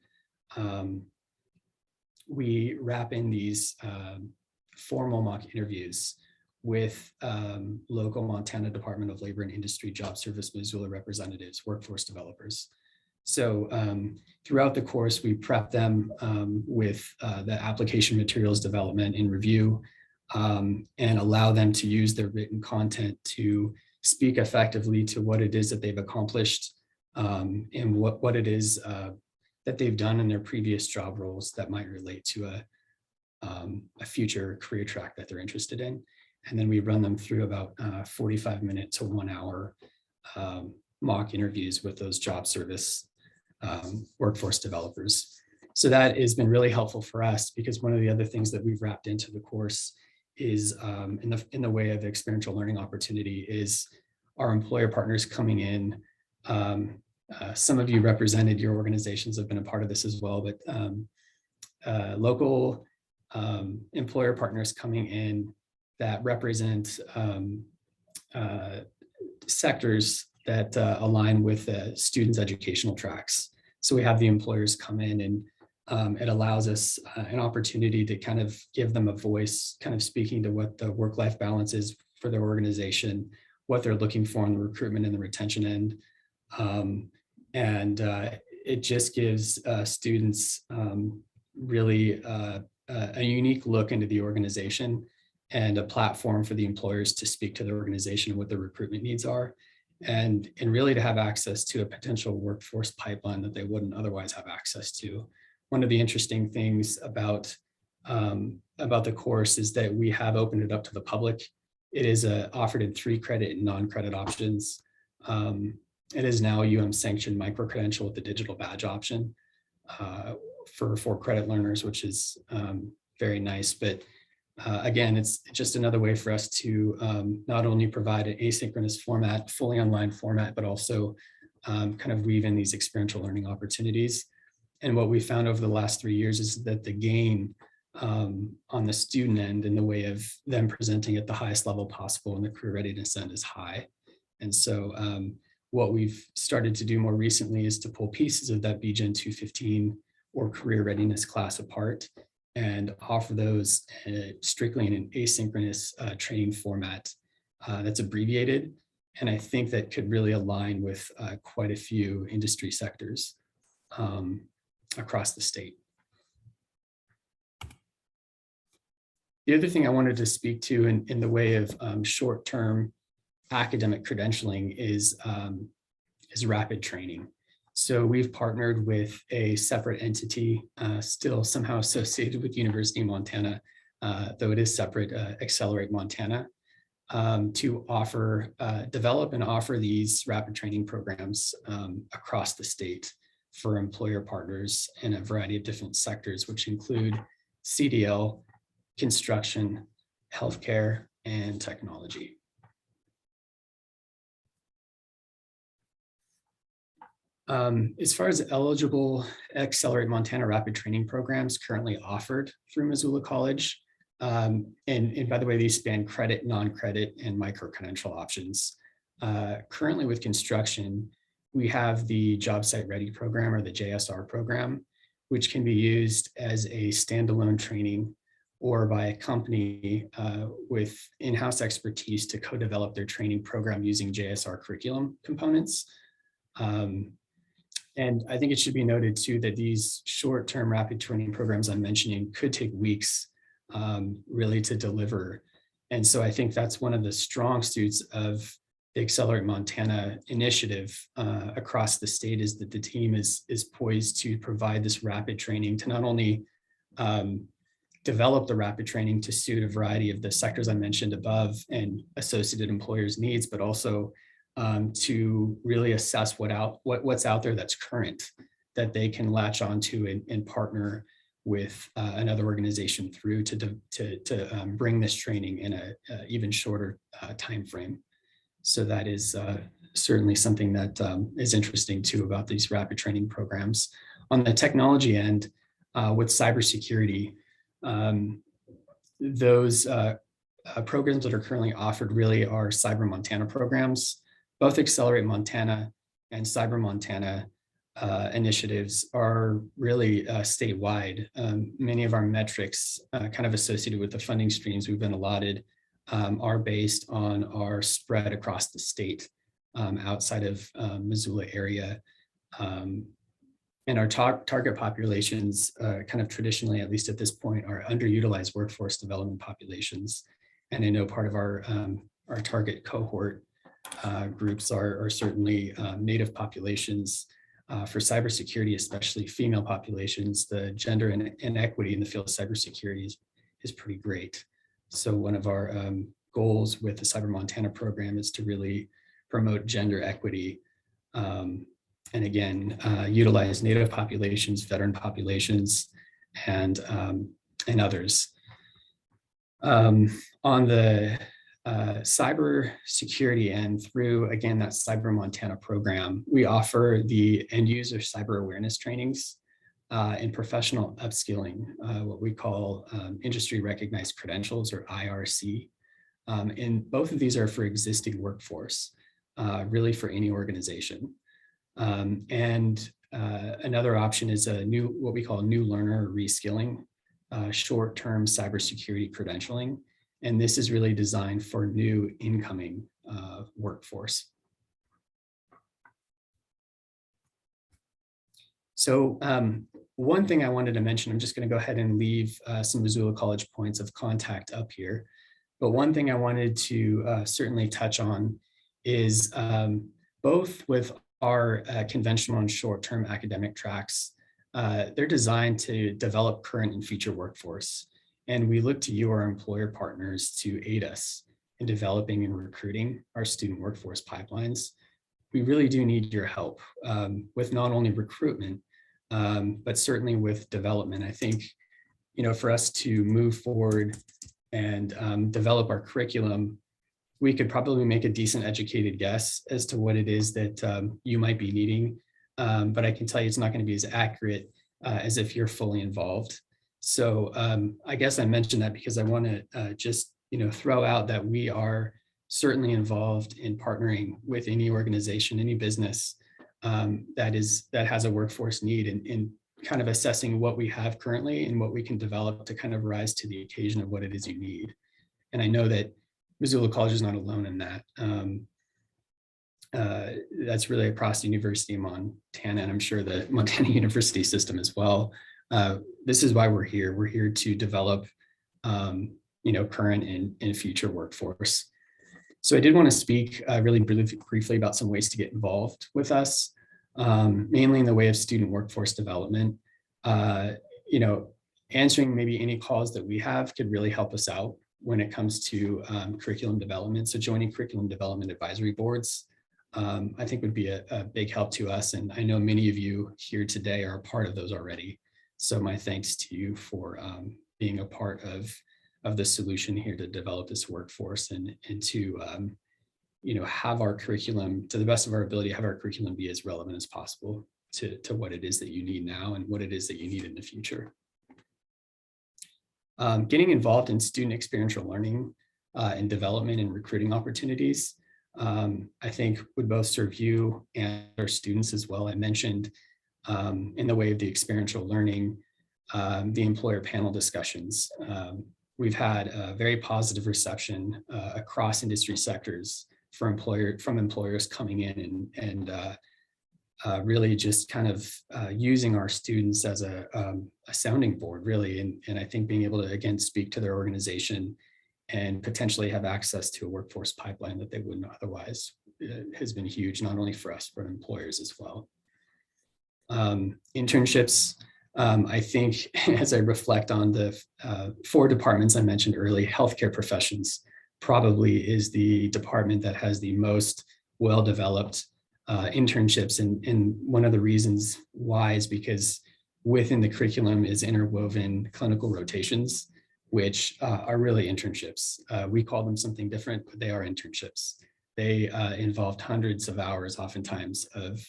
we wrap in these formal mock interviews with local Montana Department of Labor and Industry Job Service Missoula representatives, workforce developers. So throughout the course, we prep them with the application materials development and review, and allow them to use their written content to speak effectively to what it is that they've accomplished, and what it is that they've done in their previous job roles that might relate to a future career track that they're interested in. And then we run them through about 45-minute to 1 hour mock interviews with those job service workforce developers. So that has been really helpful for us, because one of the other things that we've wrapped into the course is in the way of experiential learning opportunity is our employer partners coming in. Some of you represented, your organizations have been a part of this as well, but local employer partners coming in that represent sectors that align with the students' educational tracks. So we have the employers come in, and it allows us an opportunity to kind of give them a voice, kind of speaking to what the work-life balance is for their organization, what they're looking for in the recruitment and the retention end. And it just gives students really a unique look into the organization and a platform for the employers to speak to the organization and what their recruitment needs are, and really to have access to a potential workforce pipeline that they wouldn't otherwise have access to. One of the interesting things about the course is that we have opened it up to the public. It is offered in 3 credit and non-credit options. It is now a sanctioned micro-credential with the digital badge option for 4 credit learners, which is very nice. But again, it's just another way for us to not only provide an asynchronous format, fully online format, but also kind of weave in these experiential learning opportunities. And what we found over the last 3 years is that the gain on the student end in the way of them presenting at the highest level possible in the career readiness end is high. And so what we've started to do more recently is to pull pieces of that BGen 215 or career readiness class apart and offer those strictly in an asynchronous training format that's abbreviated. And I think that could really align with quite a few industry sectors across the state. The other thing I wanted to speak to in the way of short-term academic credentialing is rapid training. So we've partnered with a separate entity, still somehow associated with University of Montana, though it is separate, Accelerate Montana, to offer, develop and offer these rapid training programs across the state for employer partners in a variety of different sectors, which include CDL, construction, healthcare, and technology. As far as eligible Accelerate Montana rapid training programs currently offered through Missoula College, and by the way, these span credit, non-credit, and micro-credential options. Currently with construction, we have the Job Site Ready program, or the JSR program, which can be used as a standalone training or by a company with in-house expertise to co-develop their training program using JSR curriculum components. And I think it should be noted too that these short-term rapid training programs I'm mentioning could take weeks really to deliver. And so I think that's one of the strong suits of the Accelerate Montana initiative across the state, is that the team is poised to provide this rapid training to not only develop the rapid training to suit a variety of the sectors I mentioned above and associated employers' needs, but also to really assess what's out there that's current, that they can latch onto and partner with another organization through to bring this training in a even shorter time frame. So that is certainly something that is interesting too about these rapid training programs. On the technology end, with cybersecurity, those programs that are currently offered really are Cyber Montana programs. Both Accelerate Montana and Cyber Montana initiatives are really statewide. Many of our metrics kind of associated with the funding streams we've been allotted are based on our spread across the state outside of Missoula area. And our target populations kind of traditionally, at least at this point, are underutilized workforce development populations. And I know part of our target cohort groups are certainly Native populations. For cybersecurity, especially female populations, the gender inequity in the field of cybersecurity is pretty great. So one of our goals with the Cyber Montana program is to really promote gender equity. And again, utilize Native populations, veteran populations, and others. On the cyber security end, through again that Cyber Montana program, we offer the end user cyber awareness trainings and professional upskilling, what we call industry recognized credentials, or IRC. And both of these are for existing workforce, really for any organization. And another option is what we call new learner reskilling, short-term cybersecurity credentialing. And this is really designed for new incoming workforce. So one thing I wanted to mention, I'm just going to go ahead and leave some Missoula College points of contact up here. But one thing I wanted to certainly touch on is both with our conventional and short-term academic tracks, they're designed to develop current and future workforce. And we look to you, our employer partners, to aid us in developing and recruiting our student workforce pipelines. We really do need your help with not only recruitment, but certainly with development. I think, for us to move forward and develop our curriculum, we could probably make a decent educated guess as to what it is that you might be needing. But I can tell you it's not going to be as accurate as if you're fully involved. So I guess I mentioned that because I want to just, throw out that we are certainly involved in partnering with any organization, any business that has a workforce need, and kind of assessing what we have currently and what we can develop to kind of rise to the occasion of what it is you need. And I know that Missoula College is not alone in that. That's really across the University of Montana, and I'm sure the Montana University system as well. This is why we're here. We're here to develop, current and future workforce. So I did want to speak really briefly about some ways to get involved with us, mainly in the way of student workforce development. Answering maybe any calls that we have could really help us out when it comes to curriculum development. So joining curriculum development advisory boards, I think would be a big help to us. And I know many of you here today are a part of those already. So my thanks to you for being a part of the solution here to develop this workforce and to have our curriculum, to the best of our ability, have our curriculum be as relevant as possible to what it is that you need now and what it is that you need in the future. Getting involved in student experiential learning and development and recruiting opportunities, I think would both serve you and our students as well. I mentioned in the way of the experiential learning, the employer panel discussions. We've had a very positive reception across industry sectors from employers coming in and really just kind of using our students as a sounding board, really. And I think being able to, again, speak to their organization and potentially have access to a workforce pipeline that they wouldn't otherwise has been huge, not only for us, but employers as well. Internships, I think, as I reflect on the 4 departments I mentioned earlier, healthcare professions probably is the department that has the most well-developed internships. And one of the reasons why is because within the curriculum is interwoven clinical rotations, which are really internships. We call them something different, but they are internships. They involved hundreds of hours, oftentimes, of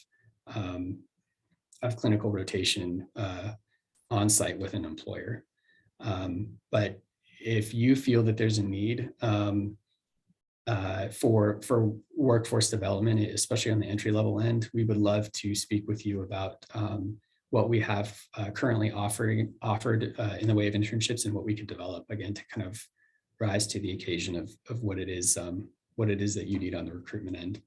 clinical rotation on site with an employer. But if you feel that there's a need for workforce development, especially on the entry level end, we would love to speak with you about what we have currently offered in the way of internships and what we could develop, again, to kind of rise to the occasion of what it is that you need on the recruitment end.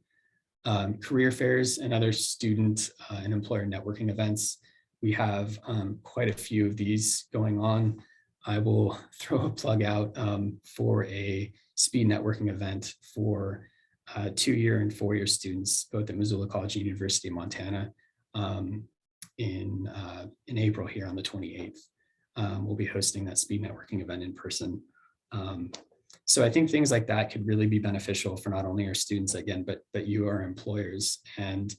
Career fairs and other student and employer networking events. We have quite a few of these going on. I will throw a plug out for a speed networking event for 2-year and 4-year students, both at Missoula College and University of Montana in April here on the 28th. We'll be hosting that speed networking event in person. So I think things like that could really be beneficial for not only our students, again, but you, our employers, and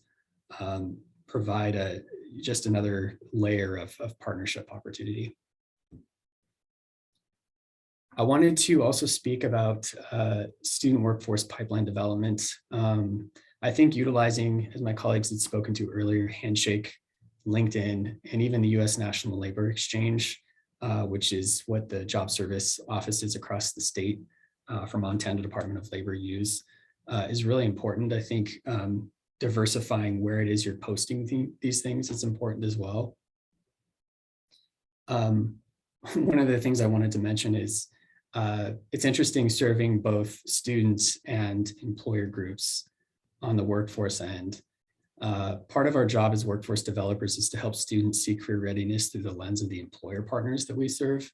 provide just another layer of partnership opportunity. I wanted to also speak about student workforce pipeline development. I think utilizing, as my colleagues had spoken to earlier, Handshake, LinkedIn, and even the U.S. National Labor Exchange, which is what the job service offices across the state for Montana Department of Labor use, is really important. I think diversifying where it is you're posting these things is important as well. One of the things I wanted to mention is it's interesting serving both students and employer groups on the workforce end. Part of our job as workforce developers is to help students see career readiness through the lens of the employer partners that we serve.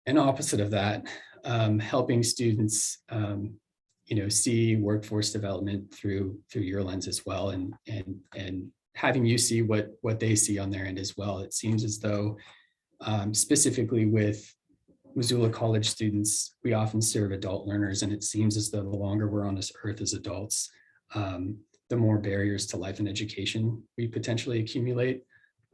And opposite of that, helping students see workforce development through your lens as well, and having you see what they see on their end as well. It seems as though specifically with Missoula College students, we often serve adult learners, and it seems as though the longer we're on this earth as adults, the more barriers to life and education we potentially accumulate.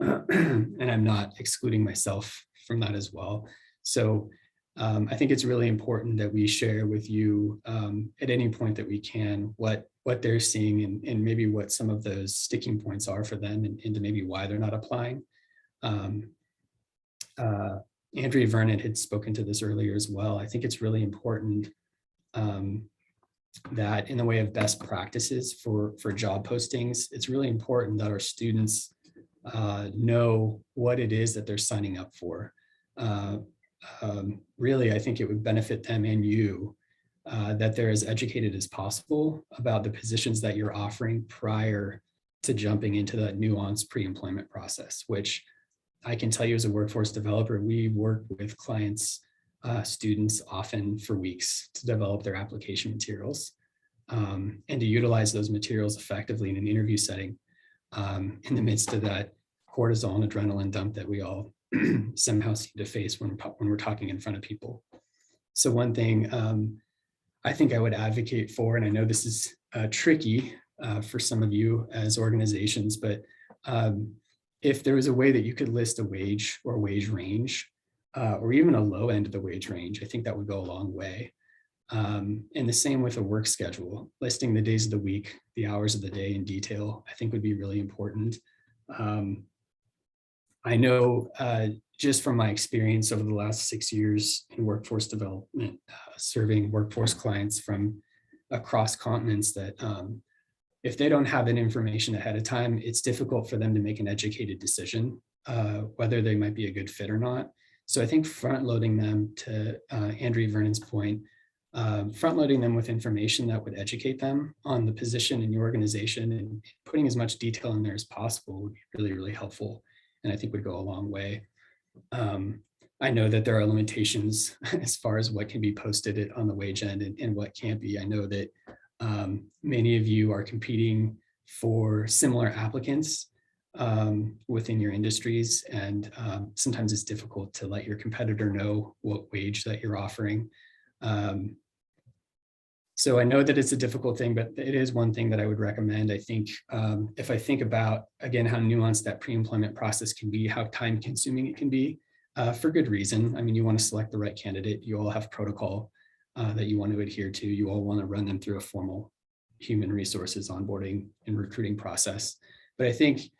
And I'm not excluding myself from that as well. So I think it's really important that we share with you at any point that we can what they're seeing and maybe what some of those sticking points are for them and maybe why they're not applying. Andrea Vernon had spoken to this earlier as well. I think it's really important that in the way of best practices for job postings, it's really important that our students know what it is that they're signing up for. Really, I think it would benefit them and you that they're as educated as possible about the positions that you're offering prior to jumping into that nuanced pre-employment process, which I can tell you as a workforce developer, we work with clients, students often for weeks to develop their application materials and to utilize those materials effectively in an interview setting in the midst of that cortisol and adrenaline dump that we all somehow seem to face when we're talking in front of people. So one thing I think I would advocate for, and I know this is tricky for some of you as organizations, but if there was a way that you could list a wage or wage range, or even a low end of the wage range, I think that would go a long way. And the same with a work schedule, listing the days of the week, the hours of the day in detail, I think would be really important. I know just from my experience over the last 6 years in workforce development, serving workforce clients from across continents, that if they don't have that information ahead of time, it's difficult for them to make an educated decision, whether they might be a good fit or not. So I think front loading them, to Andrea Vernon's point, front loading them with information that would educate them on the position in your organization and putting as much detail in there as possible would be really, really helpful. And I think would go a long way. I know that there are limitations as far as what can be posted on the wage end and what can't be. I know that many of you are competing for similar applicants within your industries, and sometimes it's difficult to let your competitor know what wage that you're offering. So I know that it's a difficult thing, but it is one thing that I would recommend. I think if I think about, again, how nuanced that pre-employment process can be, how time consuming it can be, for good reason. I mean, you want to select the right candidate. You all have protocol that you want to adhere to. You all want to run them through a formal human resources onboarding and recruiting process. But I think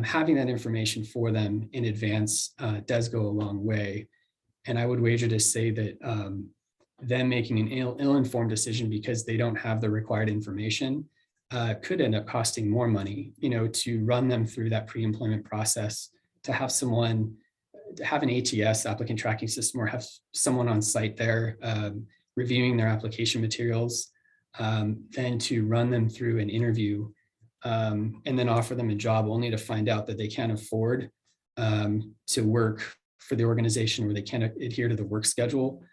having that information for them in advance does go a long way. And I would wager to say that them making an ill-informed decision because they don't have the required information could end up costing more money, to run them through that pre-employment process, to have someone, to have an ATS, applicant tracking system, or have someone on site there reviewing their application materials, then to run them through an interview and then offer them a job only to find out that they can't afford to work for the organization, or they can't adhere to the work schedule,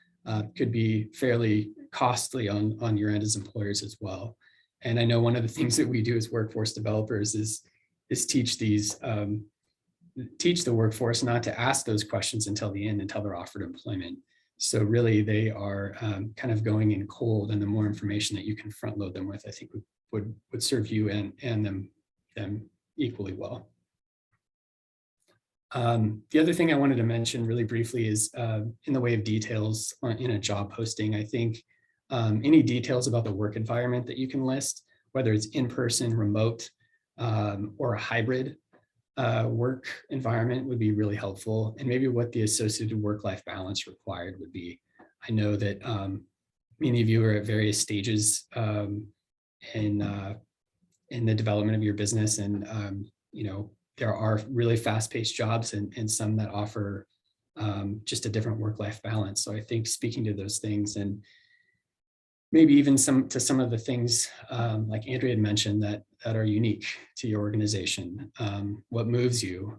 could be fairly costly on your end as employers as well. And I know one of the things that we do as workforce developers is teach the workforce not to ask those questions until the end, until they're offered employment. So really they are kind of going in cold, and the more information that you can front load them with, I think would serve you and them equally well. The other thing I wanted to mention really briefly is in the way of details in a job posting. I think any details about the work environment that you can list, whether it's in-person, remote, or a hybrid work environment, would be really helpful. And maybe what the associated work-life balance required would be. I know that many of you are at various stages in the development of your business, and there are really fast-paced jobs and some that offer just a different work-life balance. So I think speaking to those things, and maybe even some of the things like Andrea had mentioned that are unique to your organization, what moves you,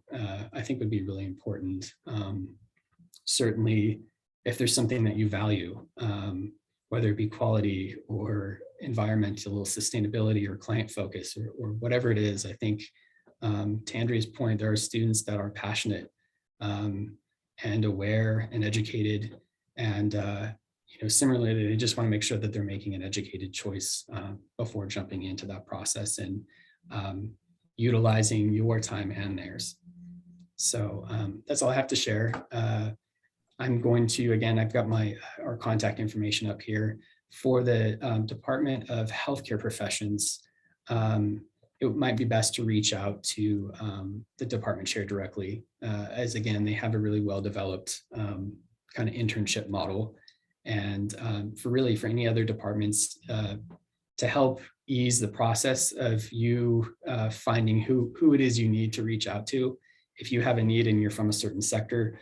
I think would be really important. Certainly, if there's something that you value, whether it be quality or environmental sustainability or client focus or whatever it is, I think to Andrea's point, there are students that are passionate and aware and educated, and similarly, they just want to make sure that they're making an educated choice before jumping into that process and utilizing your time and theirs. So that's all I have to share. I'm going to, again, I've got our contact information up here for the Department of Healthcare Professions. It might be best to reach out to the department chair directly, as again, they have a really well-developed kind of internship model. And for any other departments to help ease the process of you finding who it is you need to reach out to. If you have a need and you're from a certain sector,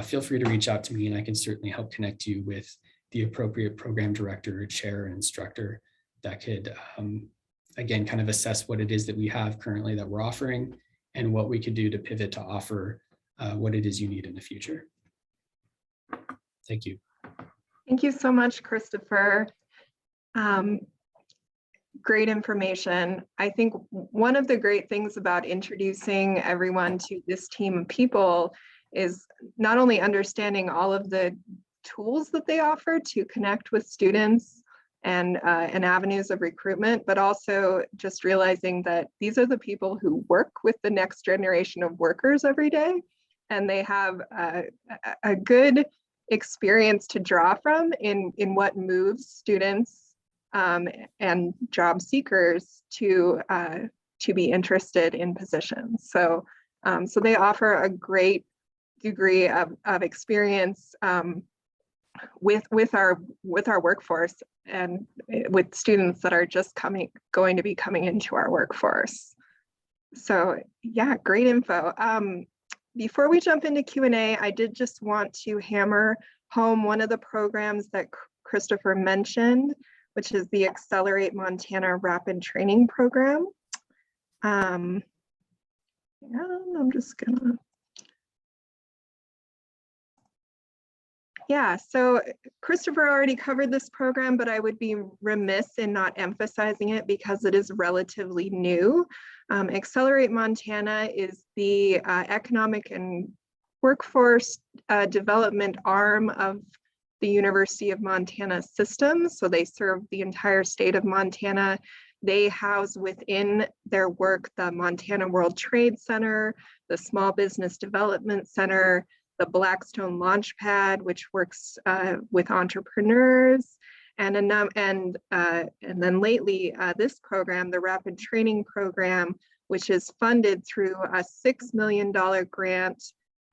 feel free to reach out to me, and I can certainly help connect you with the appropriate program director, chair, and instructor that could again, kind of assess what it is that we have currently that we're offering and what we could do to pivot to offer what it is you need in the future. Thank you. Thank you so much, Christopher. Great information. I think one of the great things about introducing everyone to this team of people is not only understanding all of the tools that they offer to connect with students and avenues of recruitment, but also just realizing that these are the people who work with the next generation of workers every day, and they have a good experience to draw from in what moves students and job seekers to be interested in positions. So they offer a great degree of experience with our workforce and with students that are just going to be coming into our workforce. So yeah, great info. Before we jump into Q&A, I did just want to hammer home one of the programs that Christopher mentioned, which is the Accelerate Montana Rapid Training Program. And I'm just gonna. Yeah, so Christopher already covered this program, but I would be remiss in not emphasizing it because it is relatively new. Accelerate Montana is the economic and workforce development arm of the University of Montana system. So they serve the entire state of Montana. They house within their work the Montana World Trade Center, the Small Business Development Center, the Blackstone Launchpad, which works with entrepreneurs, and then lately this program, the Rapid Training Program, which is funded through a $6 million grant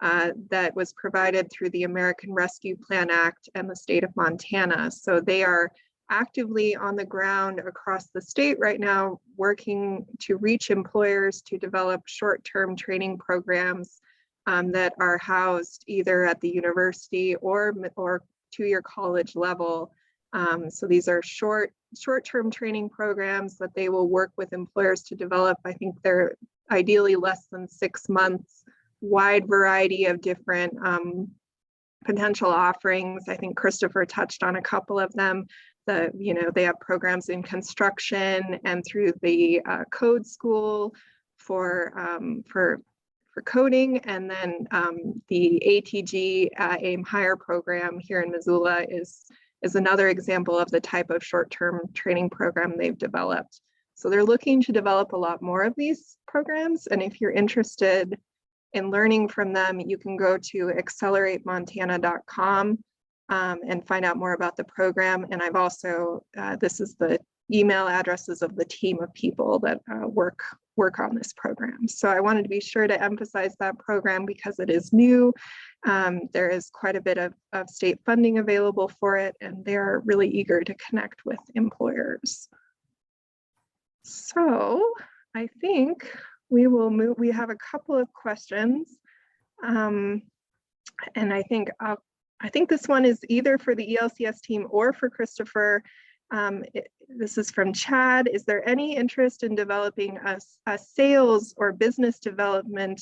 that was provided through the American Rescue Plan Act and the state of Montana. So they are actively on the ground across the state right now, working to reach employers to develop short-term training programs that are housed either at the university or two-year college level. So these are short-term training programs that they will work with employers to develop. I think they're ideally less than 6 months, wide variety of different potential offerings. I think Christopher touched on a couple of them. They have programs in construction and through the code school for coding, and then the ATG AIM Hire program here in Missoula is another example of the type of short-term training program they've developed. So they're looking to develop a lot more of these programs, and if you're interested in learning from them, you can go to acceleratemontana.com and find out more about the program. And I've also, this is the email addresses of the team of people that work on this program. So I wanted to be sure to emphasize that program because it is new. There is quite a bit of state funding available for it, and they're really eager to connect with employers. So I think we will move. We have a couple of questions, and I think this one is either for the ELCS team or for Christopher. This is from Chad. Is there any interest in developing a sales or business development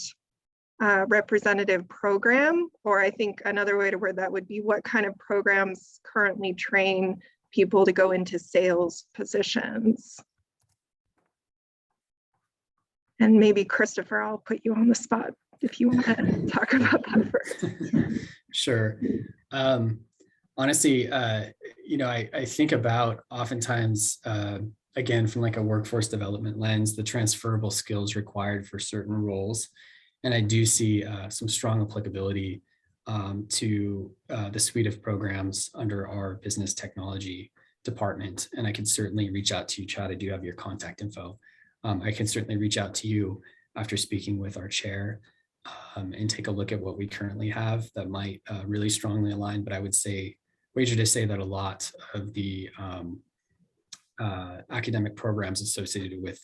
representative program? Or I think another way to word that would be, what kind of programs currently train people to go into sales positions? And maybe Christopher, I'll put you on the spot if you want to talk about that first. Sure. Honestly, I think about oftentimes, again, from like a workforce development lens, the transferable skills required for certain roles. And I do see some strong applicability to the suite of programs under our business technology department. And I can certainly reach out to you, Chad. I do have your contact info. I can certainly reach out to you after speaking with our chair and take a look at what we currently have that might really strongly align. But I would wager to say that a lot of the academic programs associated with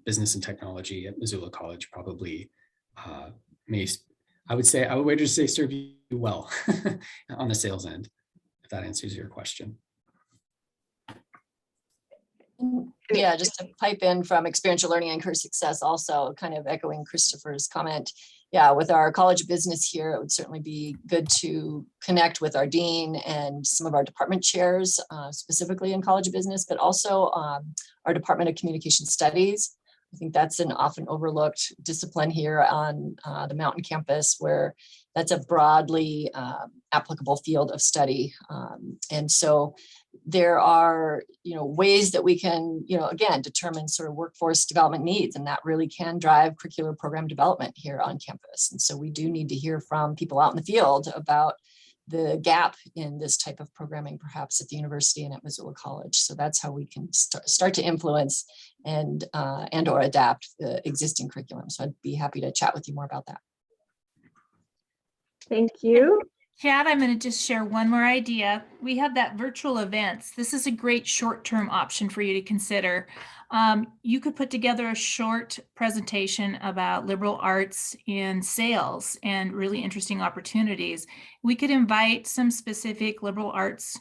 business and technology at Missoula College probably I would wager to say serve you well on the sales end, if that answers your question. Yeah, just to pipe in from experiential learning and career success, also kind of echoing Christopher's comment. Yeah, with our College of Business here, it would certainly be good to connect with our dean and some of our department chairs, specifically in College of Business, but also our Department of Communication Studies. I think that's an often overlooked discipline here on the Mountain campus, where that's a broadly applicable field of study. And so there are, ways that we can, again, determine sort of workforce development needs, and that really can drive curricular program development here on campus. And so we do need to hear from people out in the field about the gap in this type of programming, perhaps at the university and at Missoula College. So that's how we can start to influence and or adapt the existing curriculum. So I'd be happy to chat with you more about that. Thank you. Chad, I'm going to just share one more idea. We have that virtual events. This is a great short-term option for you to consider. You could put together a short presentation about liberal arts in sales and really interesting opportunities. We could invite some specific liberal arts,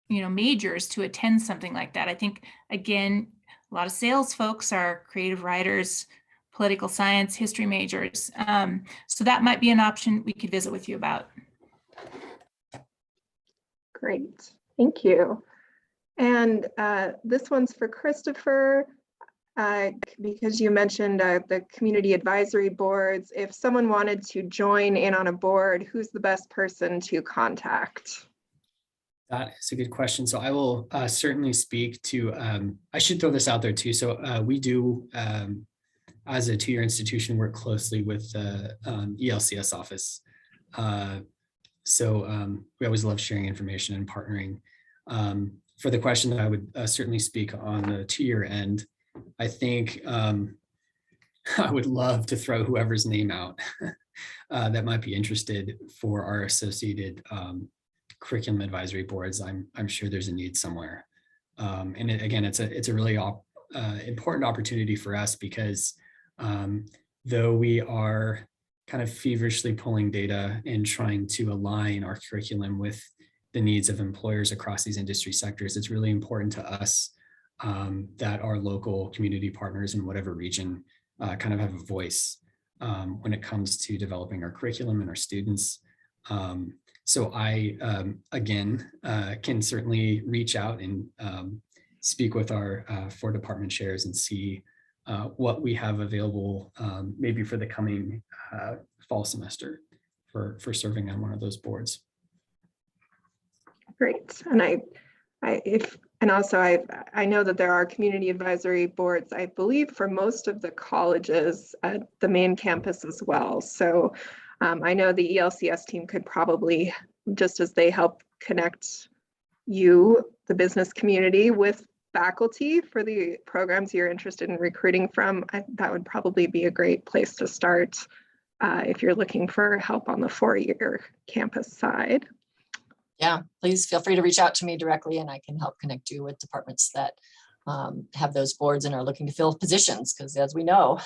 majors to attend something like that. I think, again, a lot of sales folks are creative writers, political science, history majors. So that might be an option we could visit with you about. Great, thank you. And this one's for Christopher, because you mentioned the community advisory boards. If someone wanted to join in on a board, who's the best person to contact? That is a good question. So I will certainly speak to, I should throw this out there too. So we do, as a two-year institution, work closely with the ELCS office. We always love sharing information and partnering. For the question that I would certainly speak on the two-year end, I think I would love to throw whoever's name out that might be interested for our associated curriculum advisory boards. I'm sure there's a need somewhere. Again, it's a really important opportunity for us because though we are kind of feverishly pulling data and trying to align our curriculum with the needs of employers across these industry sectors, it's really important to us that our local community partners in whatever region kind of have a voice when it comes to developing our curriculum and our students. So I, again, can certainly reach out and speak with our 4 department chairs and see what we have available maybe for the coming fall semester for serving on one of those boards. Great. And I know that there are community advisory boards, I believe, for most of the colleges at the main campus as well. So I know the ELCS team could probably, just as they help connect you, the business community, with faculty for the programs you're interested in recruiting from, that would probably be a great place to start if you're looking for help on the 4-year campus side. Yeah, please feel free to reach out to me directly and I can help connect you with departments that have those boards and are looking to fill positions, because as we know,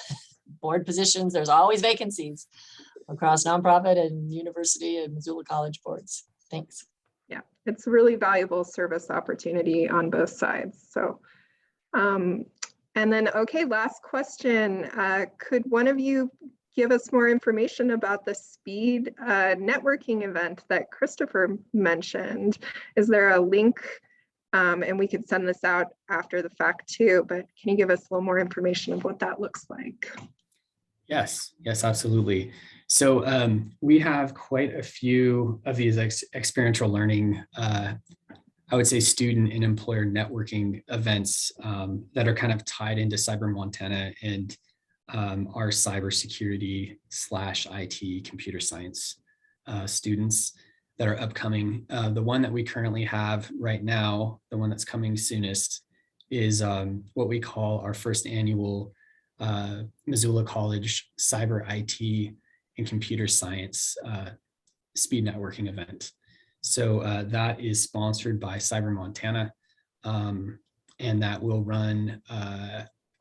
board positions, there's always vacancies across nonprofit and university and Missoula College boards. Thanks. Yeah, it's a really valuable service opportunity on both sides. So, and then, okay, last question. Could one of you give us more information about the speed networking event that Christopher mentioned? Is there a link? And we could send this out after the fact too, but can you give us a little more information of what that looks like? Yes, absolutely. So we have quite a few of these experiential learning, I would say student and employer networking events that are kind of tied into Cyber Montana and our cybersecurity / IT computer science students that are upcoming. The one that we currently have right now, the one that's coming soonest, is what we call our first annual Missoula College Cyber IT and Computer Science speed networking event. So that is sponsored by Cyber Montana, and that will run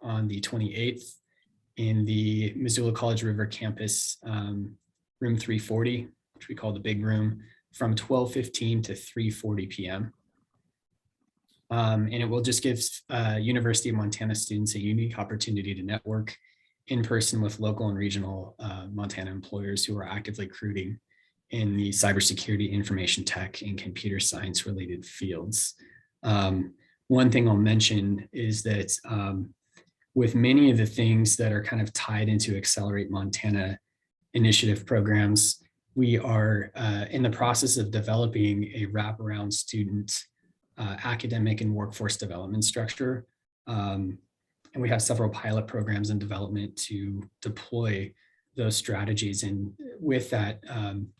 on the 28th in the Missoula College River campus, room 340, which we call the big room, from 12:15 to 3:40 p.m. And it will just give University of Montana students a unique opportunity to network in person with local and regional Montana employers who are actively recruiting in the cybersecurity, information tech, and computer science related fields. One thing I'll mention is that with many of the things that are kind of tied into Accelerate Montana initiative programs, we are in the process of developing a wraparound student academic and workforce development structure. And we have several pilot programs in development to deploy those strategies. And with that,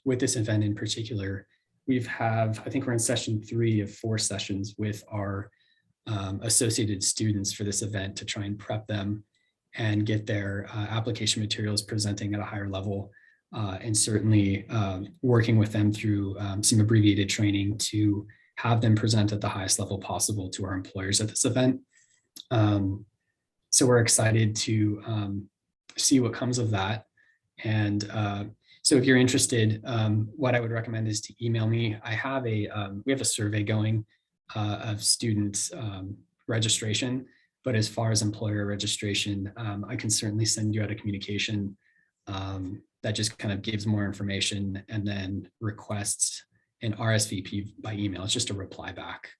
with this event in particular, I think we're in session 3 of 4 sessions with our associated students for this event to try and prep them and get their application materials presenting at a higher level, and certainly working with them through some abbreviated training to have them present at the highest level possible to our employers at this event. So we're excited to see what comes of that. And so if you're interested, what I would recommend is to email me. We have a survey going of student registration, but as far as employer registration, I can certainly send you out a communication that just kind of gives more information and then requests an RSVP by email. It's just a reply back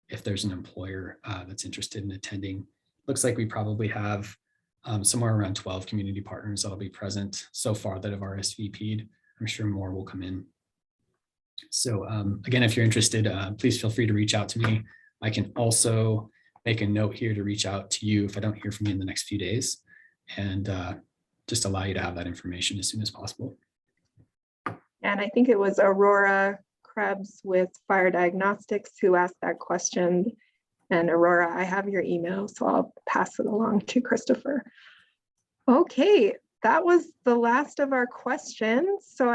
if there's an employer that's interested in attending. Looks like we probably have somewhere around 12 community partners that'll be present so far that have RSVP'd. I'm sure more will come in. So again, if you're interested, please feel free to reach out to me. I can also make a note here to reach out to you if I don't hear from you in the next few days, and just allow you to have that information as soon as possible. And I think it was Aurora Krebs with Fire Diagnostics who asked that question. And Aurora, I have your email, so I'll pass it along to Christopher. Okay, that was the last of our questions. So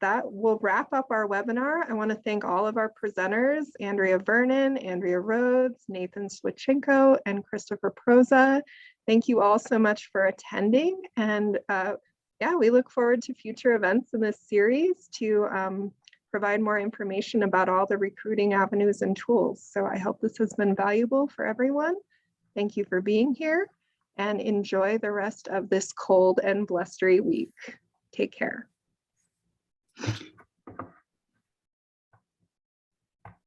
that will wrap up our webinar. I want to thank all of our presenters, Andrea Vernon, Andrea Rhodes, Nathan Switchenko, and Christopher Prossa. Thank you all so much for attending. And yeah, we look forward to future events in this series to provide more information about all the recruiting avenues and tools. So I hope this has been valuable for everyone. Thank you for being here and enjoy the rest of this cold and blustery week. Take care. Thank you.